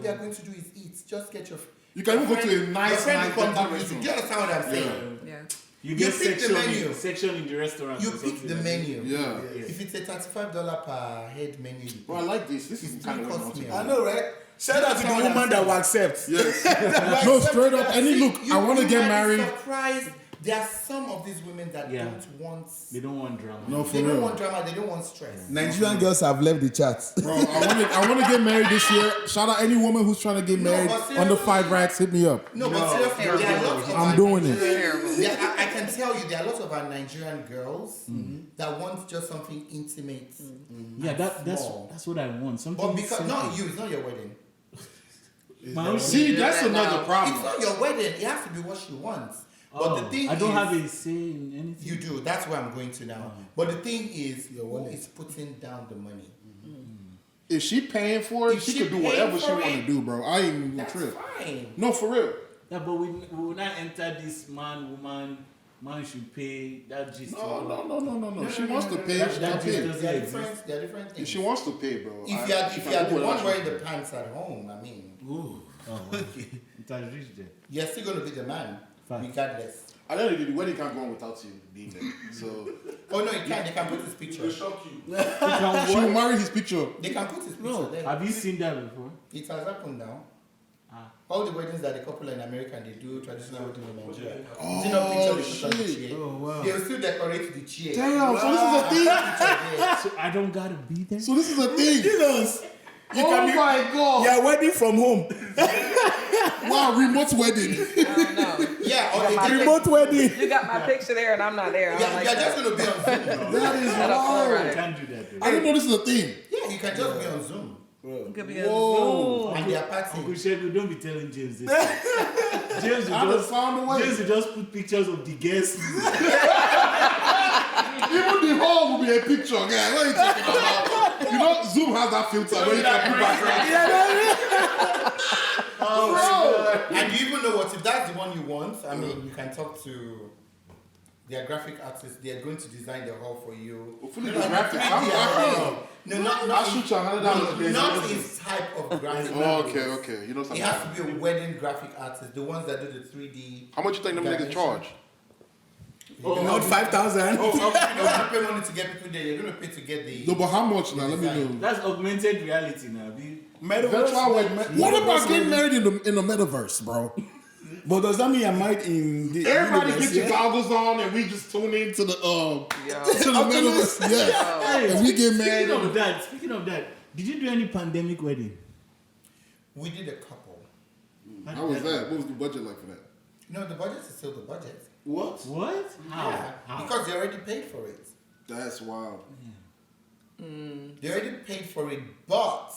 they are going to do is eat. Just get your. you can even go to a nice, your friend nice will come better to visit. restaurant. Do you understand what I'm saying? Yeah. You get pick the menu. section in the restaurant. You or pick something the like menu. Yeah. If it's a $35 per head menu, you Bro, I like this. This is It's kind of three what I want course to meal. do. I know, right? Shout out to the That's woman what that I'm will accept. Yes. No, straight up. Any look, I want to get married. Surprised There are some of these women that Yeah. don't want. They don't want drama. No, for They don't real. want drama. They don't want stress. Nigerian girls have left the chat. Bro, I want to get married this year. Shout out any woman who's trying to get No, married but seriously- under 5 racks. Hit me up. No, but seriously, there are lots of I'm our doing it. Nigerian- I can tell you, there are lots of our Nigerian girls that want just something intimate. Yeah, Small. that's what I want. Something But because simple. not you, it's not your wedding. My own- See, that's another It's problem. not your wedding. It has to be what she wants. But the thing I don't is, have a say in anything. You do. That's where I'm going to now. But the thing is, who is putting down the money? If she paying for it, If she she could do paying whatever she for want to it, do, bro. I ain't even That's trip. fine. No, for real. Yeah, but we will not enter this man should pay that gist. No. She wants to pay. She That can just pay. doesn't They are exist. different. They are different If things. she wants to pay, bro. If she you can are do the whatever one she wearing the wants. pants at home, I mean, Ooh. Oh, okay. It has reached there. you're still going to be the man, Fine. regardless. I don't know, the wedding can't go on without you being there. So Oh no, you can't. They can put his picture. shock you. she will marry his picture. They can put his picture there. Have you seen that before? It has happened now. Ah. All the weddings that the couple in America they do traditional wedding in Nigeria. See no picture they put on the shit. chair. Oh, wow. They'll still decorate the chair. Damn, so this is a thing. Picture there. So I don't gotta be there? So this is a thing. Jesus. You Oh can be, my god. you're wedding from home. Wow, remote wedding. I don't know. Yeah, or they my get Remote wedding. You got my picture there and I'm not there. I don't Yeah, like you're that. just gonna be on Zoom. That is That'll feel wild. I right. can't do that. I didn't know this is a thing. Yeah, you can just be on Zoom. It could be a Whoa. Zoom. And they're Uncle partying. Sheku, don't be telling James this. James I will just just found a way. James will just put pictures of the guests. Even the hall will be a picture, guy. What are you talking about? You know, Zoom has that filter where you can put background. And you even know what, if that's the one you want, I mean, you can talk to their graphic artists. They're going to design the hall for you. Hopefully No, the like graphic. 3D I'm already. No, I'll not shoot you $100. not his type of graphic. Oh, okay. You know It something. has to be a wedding graphic artist, the ones that do the 3D. How much you think them niggas charge? Not 5,000. Oh, you're gonna pay money to get people there. You're gonna pay to get the. No, but how much now? Let me know. That's augmented reality now. Virtual wedding. What about getting married in the metaverse, bro? But does that mean you're married in the Everybody universe, get your yeah? goggles on and we just tune into the Yo. to the metaverse. Yes. And we get married. Speaking of that, did you do any pandemic wedding? We did a couple. How was that? What was the budget like for that? No, the budget is still the budget. What? What? Yeah, How? because they already paid for it. That's wild. They already paid for it, but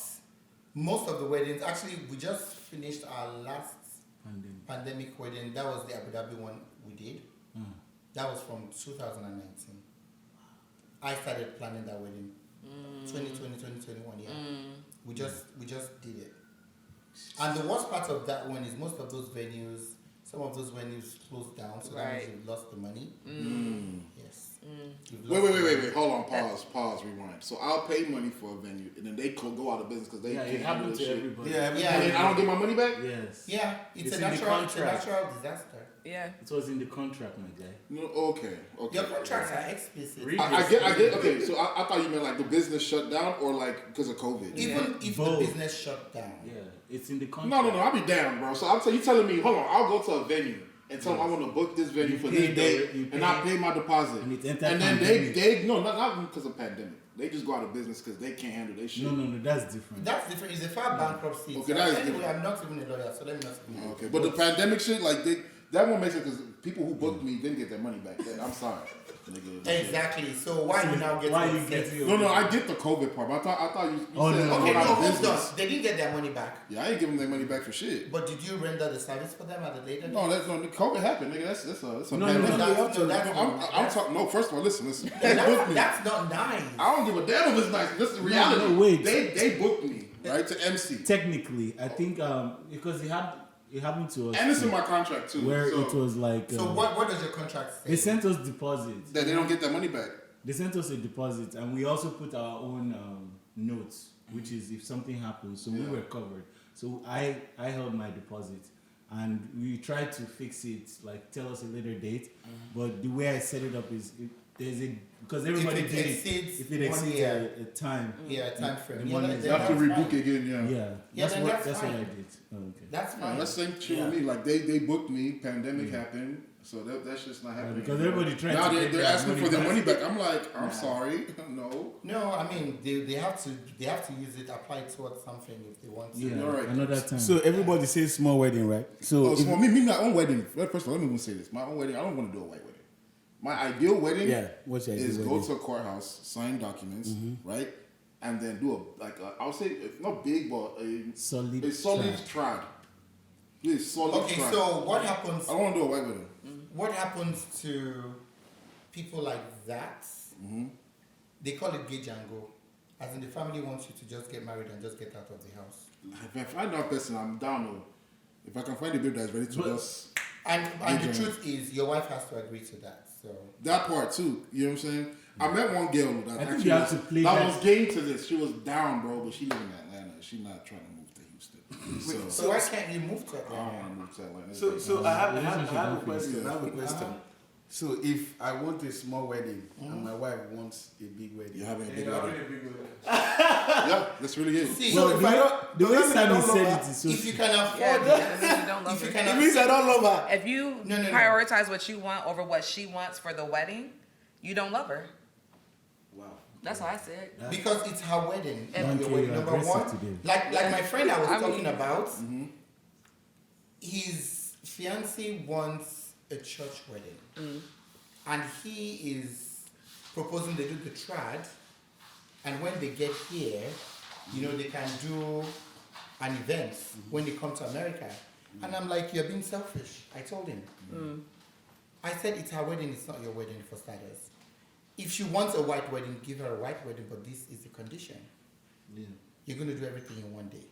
most of the weddings, actually, we just finished our last pandemic wedding. That was the Abu Dhabi one we did. That was from 2019. I started planning that wedding. 2020, 2021, yeah. We just did it. And the worst part of that one is most of those venues, some of those venues closed down, so that means Right. you've lost the money. Yes. You've Wait. lost the Hold on. Pause. Rewind. So I'll pay money for a venue, and then they could go out of business because they Yeah, can't it happened handle to shit. everybody. Yeah, Yeah. And then I don't get my money back. Yes. Yeah, it's It's a in the natural contract. disaster. Yeah. It was in the contract, my guy. No, okay. Your contracts are explicit. Read I get. Okay, so I thought you meant like the business shut down or like because of COVID. Even if Both. the business shut down. Yeah, it's in the contract. No. I'll be down, bro. So you telling me, hold on, I'll go to a venue and tell them I want to book this venue for pay this day, the- you and pay- I pay my deposit. And it's And entered then pandemic. they not because of pandemic. They just go out of business because they can't handle their shit. No, that's different. That's different. It's a file bankruptcy. Okay, that is anyway, different. I'm not even a lawyer, so let me not speak. Okay, but the pandemic shit, like that one makes it because people who booked me didn't get their money back. I'm sorry. Nigga. Exactly. So why you now get Why you upset? getting No, I get the COVID part. But I thought you Oh, said no. I'm Okay, out no, of hold business. on. They didn't get their money back. Yeah, I ain't giving them their money back for shit. But did you render the service for them at a later date? No, COVID happened, nigga. That's a No, pandemic. that's I'm talking. No, first of all, listen. Yeah, They booked me. that's not nice. I don't give a damn if it's nice. This is the reality. no, wait. They booked me right to MC, Technically, I think because it happened to us and it's too, in my contract too. where so it was like So what does your contract say? they sent us deposits. that they don't get their money back. They sent us a deposit, and we also put our own notes, which is if something happens, so we were covered. So I held my deposit, and we tried to fix it, like tell us a later date. But the way I set it up is there's a because everybody If it did it. exceeds If it 1 exceeds year. a time, Yeah, time frame. the Yeah, money then is You have to that's rebook fine. again, yeah, Yeah, that's then what that's what I fine. did. Oh, okay. That's Yeah, fine. that's the same shit with me. Like they booked me, pandemic happened, so that's just not happening. Because anymore. everybody tried now to they're, get they're their asking money for their back. money back. I'm like, I'm sorry, no. No, I mean they have to use it, apply it towards something if they want to. Yeah, All right. another time. So everybody says small wedding, right? So Oh, if- so for me, my own wedding. First of all, let me even say this: my own wedding. I don't want to do a white wedding. My ideal wedding, yeah, what's your is ideal go wedding? to a courthouse, sign documents, right, and then do I'll say not big, but a solid. solid track. trad. Yeah, solid Okay, trad. so what happens? I don't want to do a white wedding. What happens to people like that? They call it gay jango, as in the family wants you to just get married and just get out of the house. If I find that person, I'm down. Though. If I can find a babe that's ready to But- just And Gay the jango. truth is, your wife has to agree to that. So that part too. You know what I'm saying? I met one girl that I think actually you have was, to play that that- was game to this. She was down, bro, but she live in Atlanta. She's not trying to move to Houston. so why can't you move to I Atlanta? don't want to move to Atlanta. So I have a Relationship question. I have a question. Uh-huh. So if I want a small wedding and my wife wants a big wedding, You having a big You're wedding? having a big wedding. Yeah, that's really it. See, so Well, if the I way- don't, the way does that mean I Sammy don't said love it her? is so. if you can afford Yeah, it, that means you don't love if you her. can It means I don't love her. If you No. prioritize what you want over what she wants for the wedding, you don't love her. Wow. That's how I say it. because it's her wedding. And- Not your wedding. Number Aggressive one, today. like my friend I was I talking mean- about, his fiancée wants a church wedding, and he is proposing they do the trad, and when they get here, you know, they can do an event when they come to America. And I'm like, you're being selfish. I told him. I said, it's her wedding, it's not your wedding for starters. If she wants a white wedding, give her a white wedding, but this is the condition. Yeah. You're going to do everything in one day.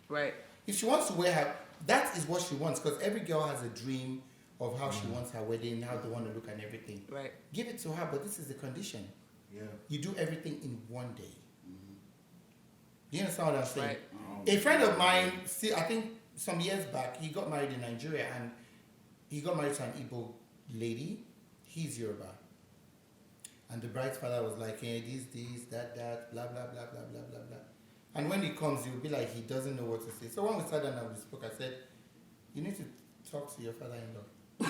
Right. If she wants to wear her, that is what she wants, because every girl has a dream of how she wants her wedding, how they want to look and everything. Right. Give it to her, but this is the condition. Yeah. You do everything in one day. Do you understand what I'm saying? Right. A friend of mine, see, I think some years back, he got married in Nigeria, and he got married to an Igbo lady. He's Yoruba. And the bride's father was like, hey, this, that, blah, blah, blah, blah, blah, blah, blah. And when he comes, he'll be like, he doesn't know what to say. So when we sat down and we spoke, I said, you need to talk to your father-in-law.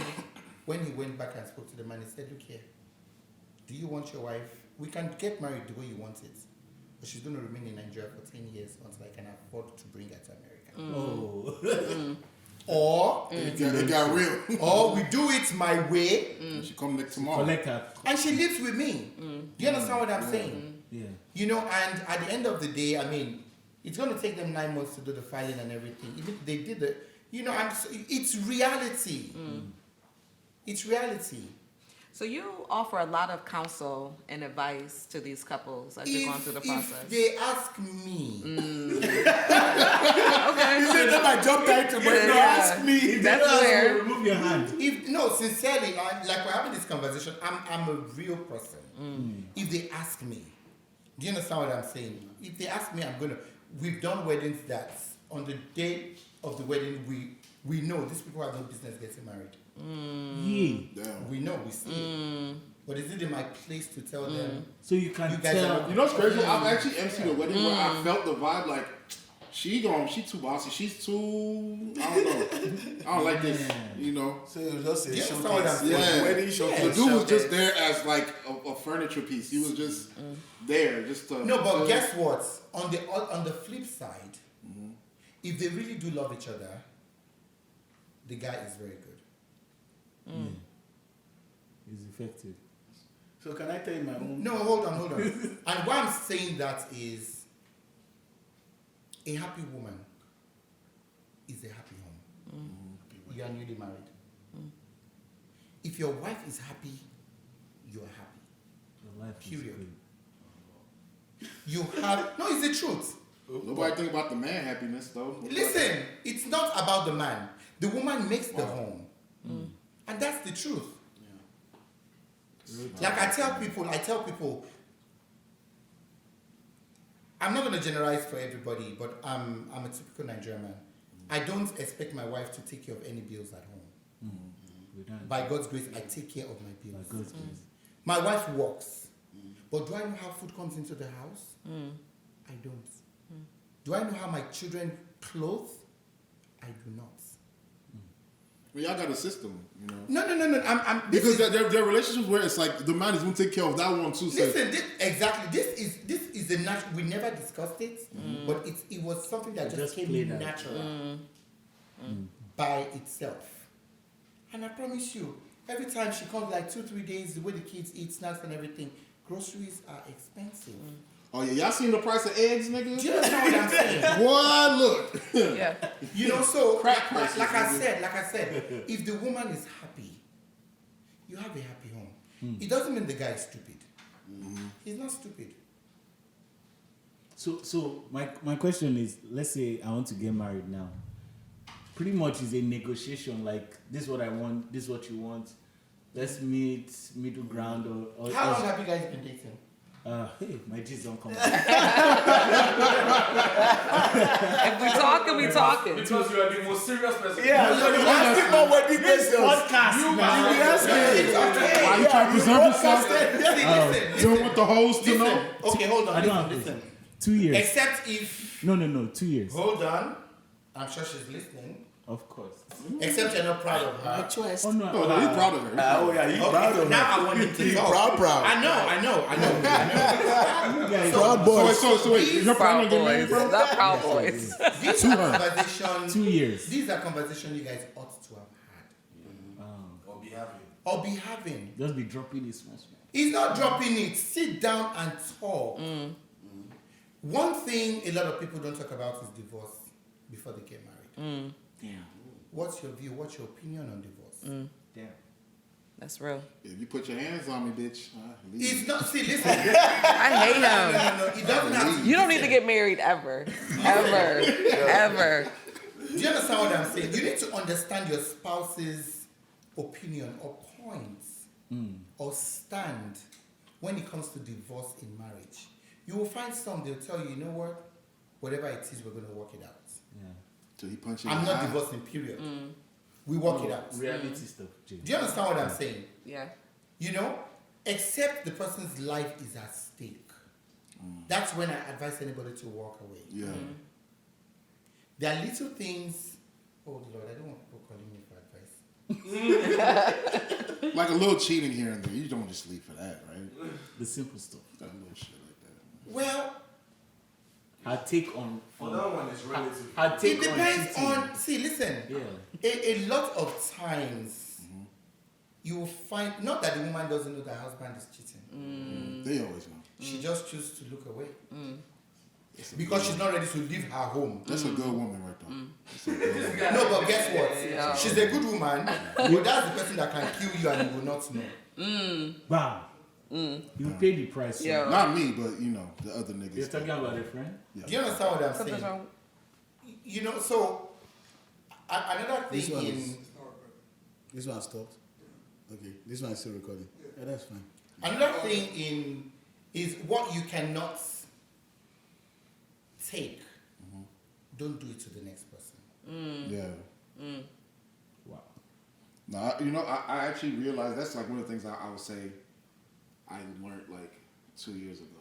When he went back and spoke to the man, he said, look here, do you want your wife? We can get married the way you want it, but she's going to remain in Nigeria for 10 years until I can afford to bring her to America. Oh. Or, It got real. or we do it my way, She come next tomorrow. Collect her. and she lives with me. Do you understand what I'm saying? Yeah. You know, and at the end of the day, I mean, it's going to take them 9 months to do the filing and everything. Even if they did it, you know, it's reality. It's reality. So you offer a lot of counsel and advice to these couples as you're going through the process. If they ask me, Okay. You said that my job title, but you ask me. If That's they don't ask you, fair. remove your hand. if no, sincerely, like we're having this conversation, I'm a real person. If they ask me, do you understand what I'm saying? If they ask me, I'm gonna. We've done weddings that on the day of the wedding, we know these people have no business getting married. Yeah. Damn. We know, we see it. But is it in my place to tell them? So you can You guys tell. are- You know what's crazy? I've actually emceed a wedding where I felt the vibe like she too bossy. She's too. I don't know. I don't like this. You know. So it was just a Yeah, showcase. some of them- Yeah. Wedding showcase. The dude was just showcase. there as like a furniture piece. He was just there, just to. No, but guess what? On the flip side, if they really do love each other, the guy is very good. It's effective. So can I tell you my own? No, hold on. And why I'm saying that is a happy woman is a happy home. You are newly married. If your wife is happy, you are happy. Your life is Period. good. You have no, it's the truth. Nobody think about the man happiness though. Listen, it's not about the man. The woman makes the home. And that's the truth. Like I tell people, I'm not going to generalize for everybody, but I'm a typical Nigerian man. I don't expect my wife to take care of any bills at home. We don't. By God's grace, I take care of my By bills. God's grace. My wife works, but do I know how food comes into the house? I don't. Do I know how my children clothe? I do not. Well, y'all got a system, you know. No. Because there are relationships where it's like the man is going to take care of that one too. So Listen, this is the natural. We never discussed it, but it was something that just came played out. natural by itself. And I promise you, every time she comes, like 2-3 days, the way the kids eat snacks and everything, groceries are expensive. oh yeah, y'all seen the price of eggs, nigga? Do you understand what I'm saying? What? Look. Yeah. You know, so Crack like prices, I said, if the woman is happy, you have a happy home. It doesn't mean the guy is stupid. He's not stupid. So my question is, let's say I want to get married now. Pretty much is a negotiation. Like, this is what I want. This is what you want. Let's meet middle ground or How long have you guys been dating? Hey, my G's don't come. If we talking, we talking. Because you are the most serious person. Yeah, you're asking more wedding questions. Podcast, You man. be asking. Why you trying to preserve yourself? Listen, You don't want the hoes to know? Okay, hold on. I don't have Listen. 2 years. Except if... No, 2 years. Hold on. I'm sure she's listening. Of course. Except you're not proud of her. choice. Oh no. Oh, no, he's proud of her. Oh yeah, you proud Okay, of now her. I want him to You talk. proud. I know. You guys, Proud boy. So wait, you're Proud planning to get married, boys. bro? Not proud boys. These are conversations... 2 years. These are conversations you guys ought to have had. Or be happy. Or be having. Just be dropping this small. He's not dropping it. Sit down and talk. One thing a lot of people don't talk about is divorce before they get married. Damn. What's your view? What's your opinion on divorce? Damn. That's real. If you put your hands on me, bitch, leave. It's not. See, listen. I hate him. No. It doesn't have to. You don't need to get married ever. Ever. Do you understand what I'm saying? You need to understand your spouse's opinion or points or stand when it comes to divorce in marriage. You will find some, they'll tell you, you know what? Whatever it is, we're going to work it out. Yeah. So he punched you. I'm not divorcing, period. We work it out. Reality stuff, Jay. Do you understand what I'm saying? Yeah. You know, except the person's life is at stake. That's when I advise anybody to walk away. Yeah. There are little things. Oh Lord, I don't want people calling me for advice. Like a little cheating here and there. You don't just leave for that, right? The simple stuff. That little shit like that. Well, Her take on For that one, it's relative. her it take depends cheating. on. See, listen. Yeah. A lot of times, you will find not that the woman doesn't know that her husband is cheating. They always know. She just chooses to look away because she's not ready to leave her home. That's a good woman right there. That's a good woman. No, but guess what? Yeah. She's a good woman, but that's the person that can kill you and you will not know. Bam. You pay the price. Yeah. So. Not me, but you know, the other niggas. You're talking about a friend? Do you understand what I'm Something's saying? wrong. You know, so another This thing one in is- This one stopped. Okay, this one is still recording. Yeah, that's fine. another thing in is what you cannot take. Don't do it to the next person. Yeah. Wow. No, you know, I actually realized that's like one of the things I would say I learned like 2 years ago.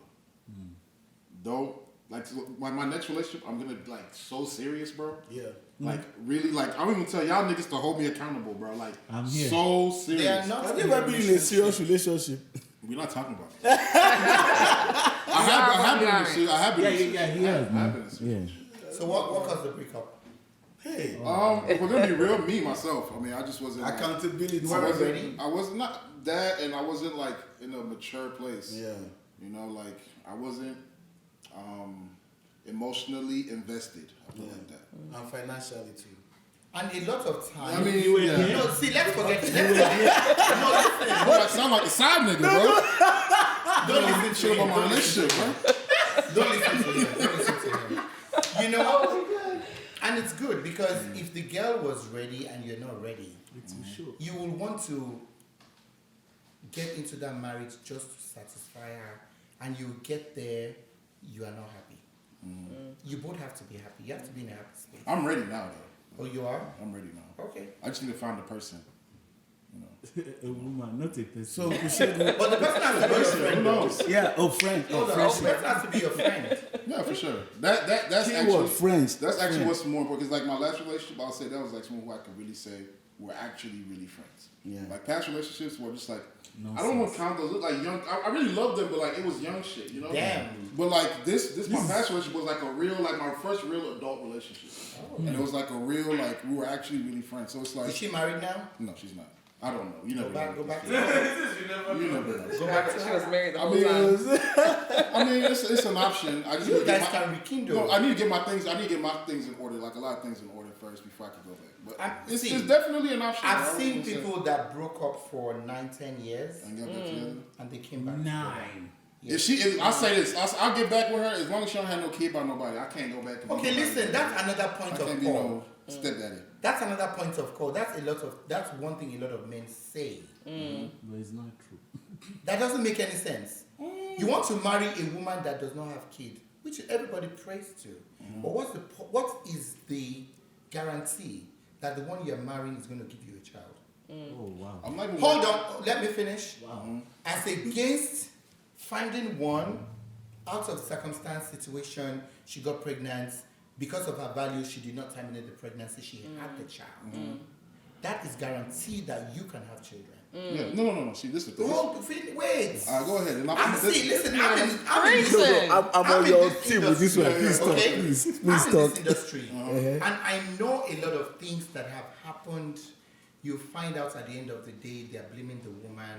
Don't like my next relationship. I'm gonna like so serious, bro. Yeah. Like really, like I don't even tell y'all niggas to hold me accountable, bro. Like I'm here. so They serious. are not. Have you ever been in a serious relationship? We're not talking about that. I have been in a serious. I have been in a serious. Yeah, he has, I man. have been in a serious. Yeah. So what caused the breakup? Hey, If we're gonna be real, me myself. I mean, I just wasn't. accountability. You weren't ready? I was not that, and I wasn't like in a mature place. Yeah. You know, like I wasn't emotionally invested. I feel like that. And financially too. And a lot of times. I mean, yeah. No, see, let's forget it. Let's forget it. I sound like a side nigga, bro. Don't listen to Shit him. about my relationship, bro. Don't listen to him. Don't listen to him. You know, and it's good because if the girl was ready and you're not ready, It's too short. you will want to get into that marriage just to satisfy her, and you get there, you are not happy. You both have to be happy. You have to be in a happy space. I'm ready now, though. Oh, you are? I'm ready now. Okay. I just need to find the person. You know. A woman, not a person. So Kushegun, But the person has to be your friend. Who knows? yeah, friend, Hold on, the friendship. person has to be your friend. Yeah, for sure. That's Keyword, actually friends. That's actually Friends. what's more important. Because like my last relationship, I'll say that was like someone who I could really say we're actually really friends. Yeah. Like past relationships were just like I Nonsense. don't want to count those. Look like young. I really loved them, but like it was young shit, you know. Damn. But like this my past relationship was like a real like my first real adult relationship, and it was like a real like we were actually really friends. So it's like Is she married now? no, she's not. I don't know. You never Go back to know. her. You never know. Go back to She her. was married the I whole mean, time. I mean, it's an option. I just You need to get guys my- can rekindle. No, I need to get my things. I need to get my things in order, like a lot of things in order first before I can go back. But it's definitely an option. I've bro. seen I'm saying. people that broke up for 9-10 years And got back together. and they came back. 9. I'll say this. I'll get back with her as long as she don't have no kid by nobody. I can't go back. And be Okay, nobody. listen, that's another I point can't of be call. no stepdaddy. That's another point of call. That's one thing a lot of men say. But it's not true. That doesn't make any sense. You want to marry a woman that does not have kid, which everybody prays to. But what is the guarantee that the one you're marrying is going to give you a child? Oh, wow. I'm like, Hold on, let me finish. Wow. As against finding one out of circumstance situation, she got pregnant. Because of her values, she did not terminate the pregnancy, she had the child. That is guaranteed that you can have children. Yeah. No. See, this is the thing. Wait. Go ahead. And Listen, I'm in Listen. I'm I'm on in your this team with this one. industry, Please talk, okay? please I'm in talk. this industry, Uh-huh. and I know a lot of things that have happened. You find out at the end of the day, they're blaming the woman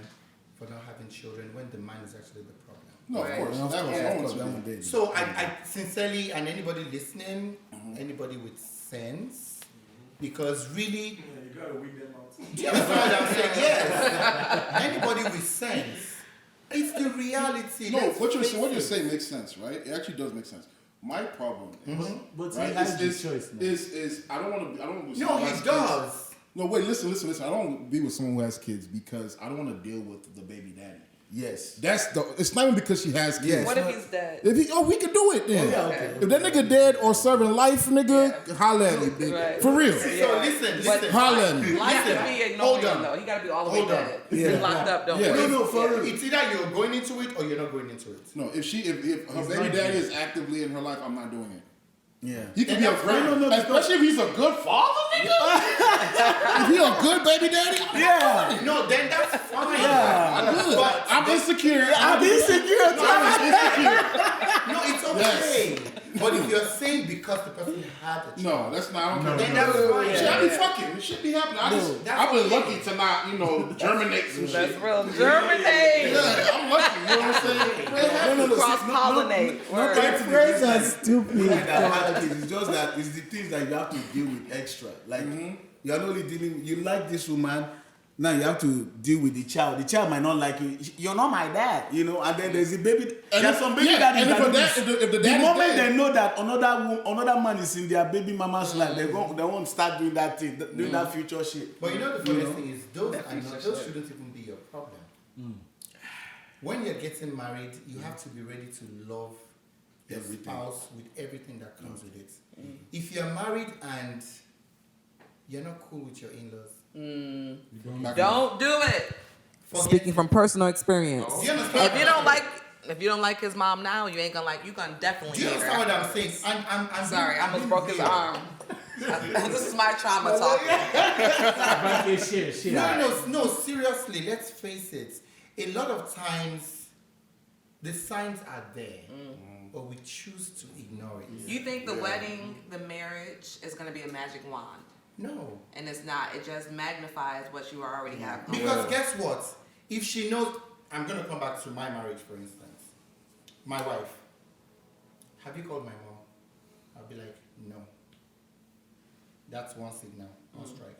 for not having children when the man is actually the problem. No, of Right. course. Of That was course, wrong of to course, me. that one did. So I sincerely, and anybody listening, anybody with sense, because really, You gotta weed them out. do you understand what I'm saying? Yes. Anybody with sense, it's the reality. No, Let's what you're face it. saying makes sense, right? It actually does make sense. My problem is, But right, he has the choice now. is I don't want to be No, someone who he has does. kids. No, wait, listen. I don't want to be with someone who has kids because I don't want to deal with the baby daddy. Yes. It's not even because she has kids. Yes. What if he's dead? We can do it then. yeah, okay. If that nigga dead or serving life, nigga, holla at me, big. Right. For real. So Yeah. listen. Holla at me. Life Listen, can be hold ignored on. though. He gotta be all the way Hold on. dead. Yeah. Be locked up, don't Yeah. worry. No, for Yeah. real. It's either you're going into it or you're not going into it. No, if her baby daddy is actively in her life, I'm not doing it. Yeah. He could be a that's great, fine. especially if he's a good father, nigga. If he a good baby daddy, Yeah. No, then that's fine. I'm good. But I'm insecure. I'm insecure. no, it's okay. But if you're saying because the person had a child, No, that's not. I don't care. then that's fine. Shit, I be fucking. It should be happening. I've been lucky to not, germinate some That's shit. real. Germinate. Yeah, I'm lucky. You know what I'm saying? Cross pollinate. My friends are stupid. It's just that it's the things that you have to deal with extra. Like you're not only dealing. You like this woman. Now you have to deal with the child. The child might not like you. You're not my dad, And then there's the baby. There's some baby daddies and that if the the dad moment is dead, they know that another man is in their baby mama's life, they won't start doing that thing, doing that future shit. But you know the funniest thing is those shouldn't even be your problem. When you're getting married, you have to be ready to love your spouse with everything that comes with it. If you're married and you're not cool with your in-laws, Don't do it. forget Speaking from personal experience. Do you understand? If you don't like his mom now, you ain't gonna like. You gonna definitely. Do you hate her. understand what I'm saying? I'm Sorry, I almost being broke his real. arm. This is my trauma talking. Okay, share. No, seriously, let's face it. A lot of times, the signs are there, but we choose to ignore it. You think the wedding, the marriage, is gonna be a magic wand, No. and it's not. It just magnifies what you already have. going. Because guess what? If she knows, I'm going to come back to my marriage, for instance. My wife. Have you called my mom? I'll be like, no. That's one signal, one strike.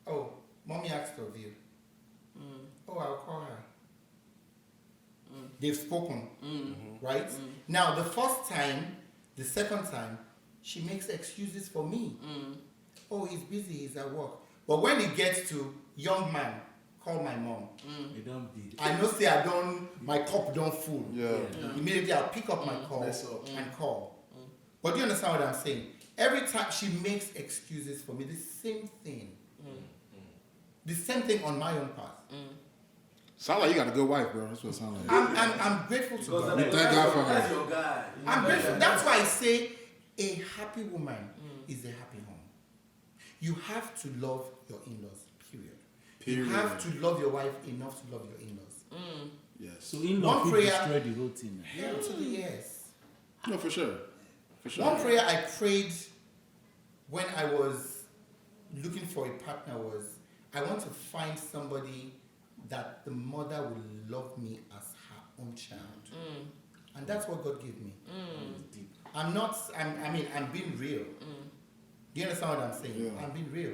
Oh, mommy asked of you. Oh, I'll call her. They've spoken, right? Now, the first time, the second time, she makes excuses for me. Oh, he's busy, he's at work. But when it gets to young man, call my mom. You don't be. I know say my cup don't full. Yeah. Immediately I'll pick up my call and call. But do you understand what I'm saying? Every time she makes excuses for me, the same thing. The same thing on my own part. Sound like you got a good wife, bro. That's what it sounds like. I'm grateful to God. Thank God for That's her. your guy. I'm grateful. That's why I say a happy woman is a happy home. You have to love your in-laws, period. You have to love your wife enough to love your in-laws. Yes. So in-law One could prayer- destroy the whole thing. Hell to the yes. No, for sure. For sure. One prayer I prayed when I was looking for a partner was, I want to find somebody that the mother will love me as her own child. And that's what God gave me. I'm being real. Do you understand what I'm saying? Yeah. I'm being real.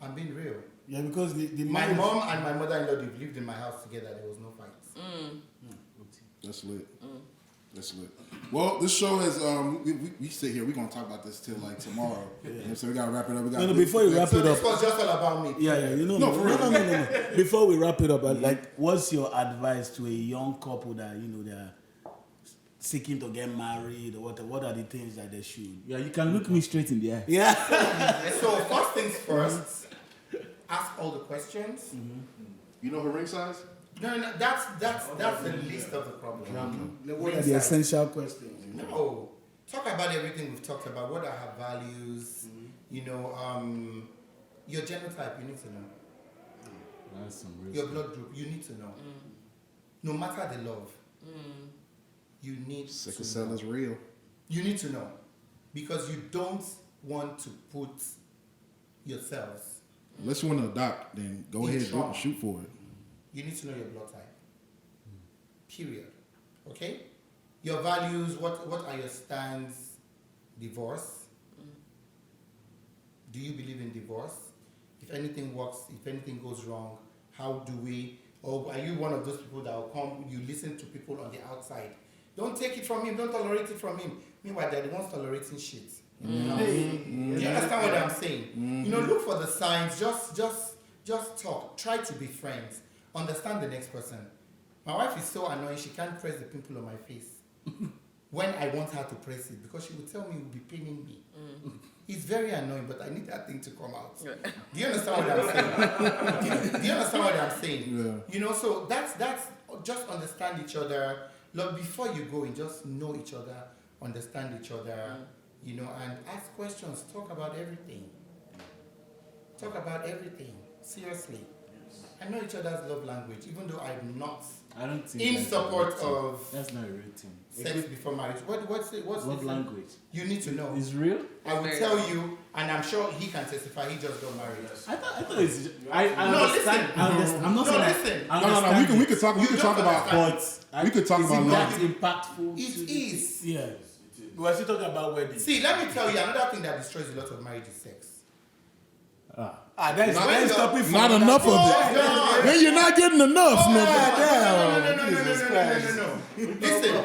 I'm being real. Yeah, because the My marriage- mom and my mother-in-law, they've lived in my house together. There was no fights. That's lit. That's lit. Well, this show is we sit here. We're gonna talk about this till like tomorrow. So we gotta wrap it up. We gotta before you wrap So it this up, was just all about me. yeah, you know, No, for real. no. Before we wrap it up, like, what's your advice to a young couple that they're seeking to get married or what? What are the things that they should? Yeah, you can look me straight in the eye. Yeah. So first things first, ask all the questions. You know her ring size? No, that's the least of the problem. What are the essential questions? No, talk about everything we've talked about. What are her values? You know, your genotype. You need to know. That's some real Your stuff. blood group. You need to know. No matter the love, you need Sickle to cell know. is real. You need to know, because you don't want to put yourselves. Unless you want to adopt, then go In ahead do it trauma. and shoot for it. You need to know your blood type. Period. Okay? Your values, what are your stands? Divorce. Do you believe in divorce? If anything works, if anything goes wrong, how do we, or are you one of those people that will come, you listen to people on the outside? Don't take it from him, don't tolerate it from him. Meanwhile, they're the ones tolerating shit. Do you understand what I'm saying? You know, look for the signs, just talk, try to be friends. Understand the next person. My wife is so annoying, she can't press the pimple on my face. When I want her to press it, because she will tell me it will be paining me. It's very annoying, but I need that thing to come out. Do you understand what I'm saying? Do you understand what I'm saying? Yeah. You know, so that's just understand each other. Look, before you go in, just know each other, understand each other, you know, and ask questions, talk about everything. Talk about everything. Seriously. I know each other's love language, even though I'm not I don't think in that's a support real thing. of That's not a real thing. sex before marriage. What's Love the language You need to know. is real. I will tell you, and I'm sure he can testify. He just got married. I thought it's. I No, understand. listen. I understand. I'm not No, saying listen. I No, understand we could talk. We You could don't talk about. understand. But We could talk is about it love. that impactful? It is. Yeah. We're still talking about weddings. See, let me tell you another thing that destroys a lot of marriage is sex. That is Not- very stopping for Not another enough of podcast. it. Then you're not getting enough, nigga. No. Listen,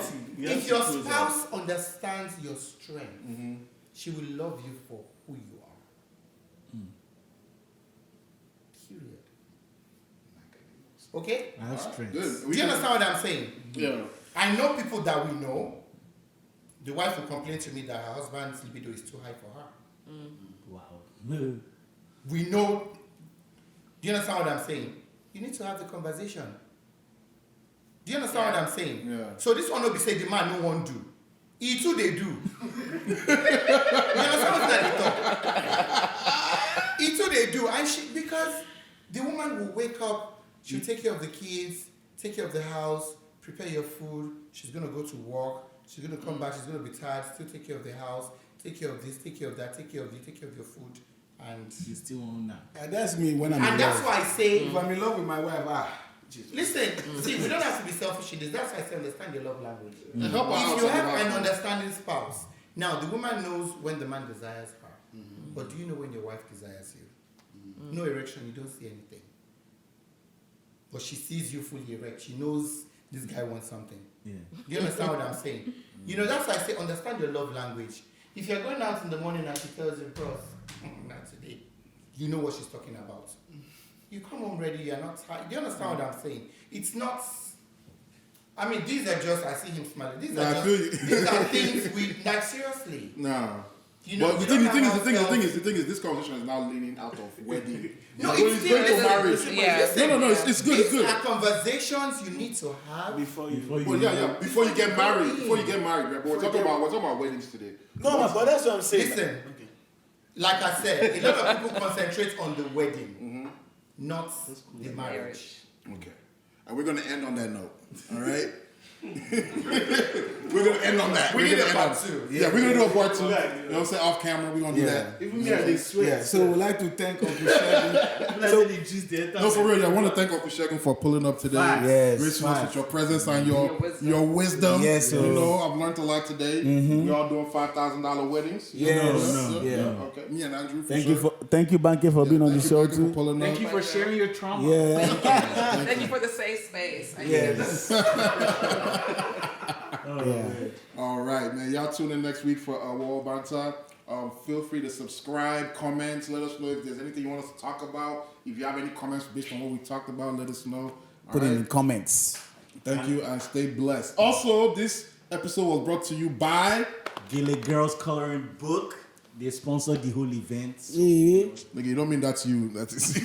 if your spouse understands your strength, she will love you for who you are. Period. Okay? I have strength. Good. Do you understand what I'm saying? Yeah. I know people that we know. The wife will complain to me that her husband's libido is too high for her. Wow. We know. Do you understand what I'm saying? You need to have the conversation. Do you understand what I'm saying? Yeah. So this one will be say the man no one do. He too they do. You understand what that he too they do. And she, because the woman will wake up, she'll take care of the kids, take care of the house, prepare your food. She's gonna go to work. She's gonna come back. She's gonna be tired. Still take care of the house. Take care of this. Take care of that. Take care of you. Take care of your food. And You still won't now. And that's me when I'm in and that's love. why I say, If I'm in love with my wife, Jesus. listen, see, we don't have to be selfish in this. That's why I say understand your love language. Help her out. If you have an understanding spouse, now the woman knows when the man desires her. But do you know when your wife desires you? No erection, you don't see anything. But she sees you fully erect. She knows this guy wants something. Yeah. Do you understand what I'm saying? You know, that's why I say understand your love language. If you're going out in the morning and she tells you, bros, not today, you know what she's talking about. You come home ready, you're not tired. Do you understand what I'm saying? It's not, I mean, these are just, I see him smiling. These I are feel you. just, these are things we, like seriously. Nah. You know, But the we don't thing have is, ourselves- this conversation is now leaning out of wedding. No, It's it's going still to marriage. Yeah. No, it's good, it's These good. are conversations you need to have. Before you Well, yeah. Before you get married, right? But we're talking about weddings today. No, but that's what I'm saying. Listen, like I said, a lot of people concentrate on the wedding, not the marriage. Okay. And we're gonna end on that note. All right. We're gonna end on that. We We're need gonna a end part on- two. Yeah, we're gonna do a part two. You know what I'm saying? Off camera, we're gonna do that. Even me, I dey sweat. Yeah, so we'd like to thank Uncle Sheldon. So the juice there. No, for real. I want to thank Uncle Shegun for pulling up today. Facts. Yes, Gracing us facts. with your presence and your Your wisdom. wisdom. Yes, sir. You know, I've learned a lot today. We all doing $5,000 weddings. Yes. Yeah. Okay. Me and Andrew. Thank you, Banker, for being on the Thank you, show Banker, for too. pulling Thank up. you for sharing your trauma. Yeah. Thank you for the safe space. I Yes. needed this. Yeah. All right, man. Y'all tune in next week for Wowo Banter. Feel free to subscribe, comment, let us know if there's anything you want us to talk about. If you have any comments based on what we talked about, let us know. Put All it right. in the comments. Thank you and stay blessed. Also, this episode was brought to you by Gilly Girls Coloring Book. They sponsored the whole event. Yeah. Nigga, you don't mean that's you. That's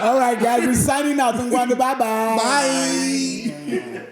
All right, guys, we're signing out. Bye-bye. Bye.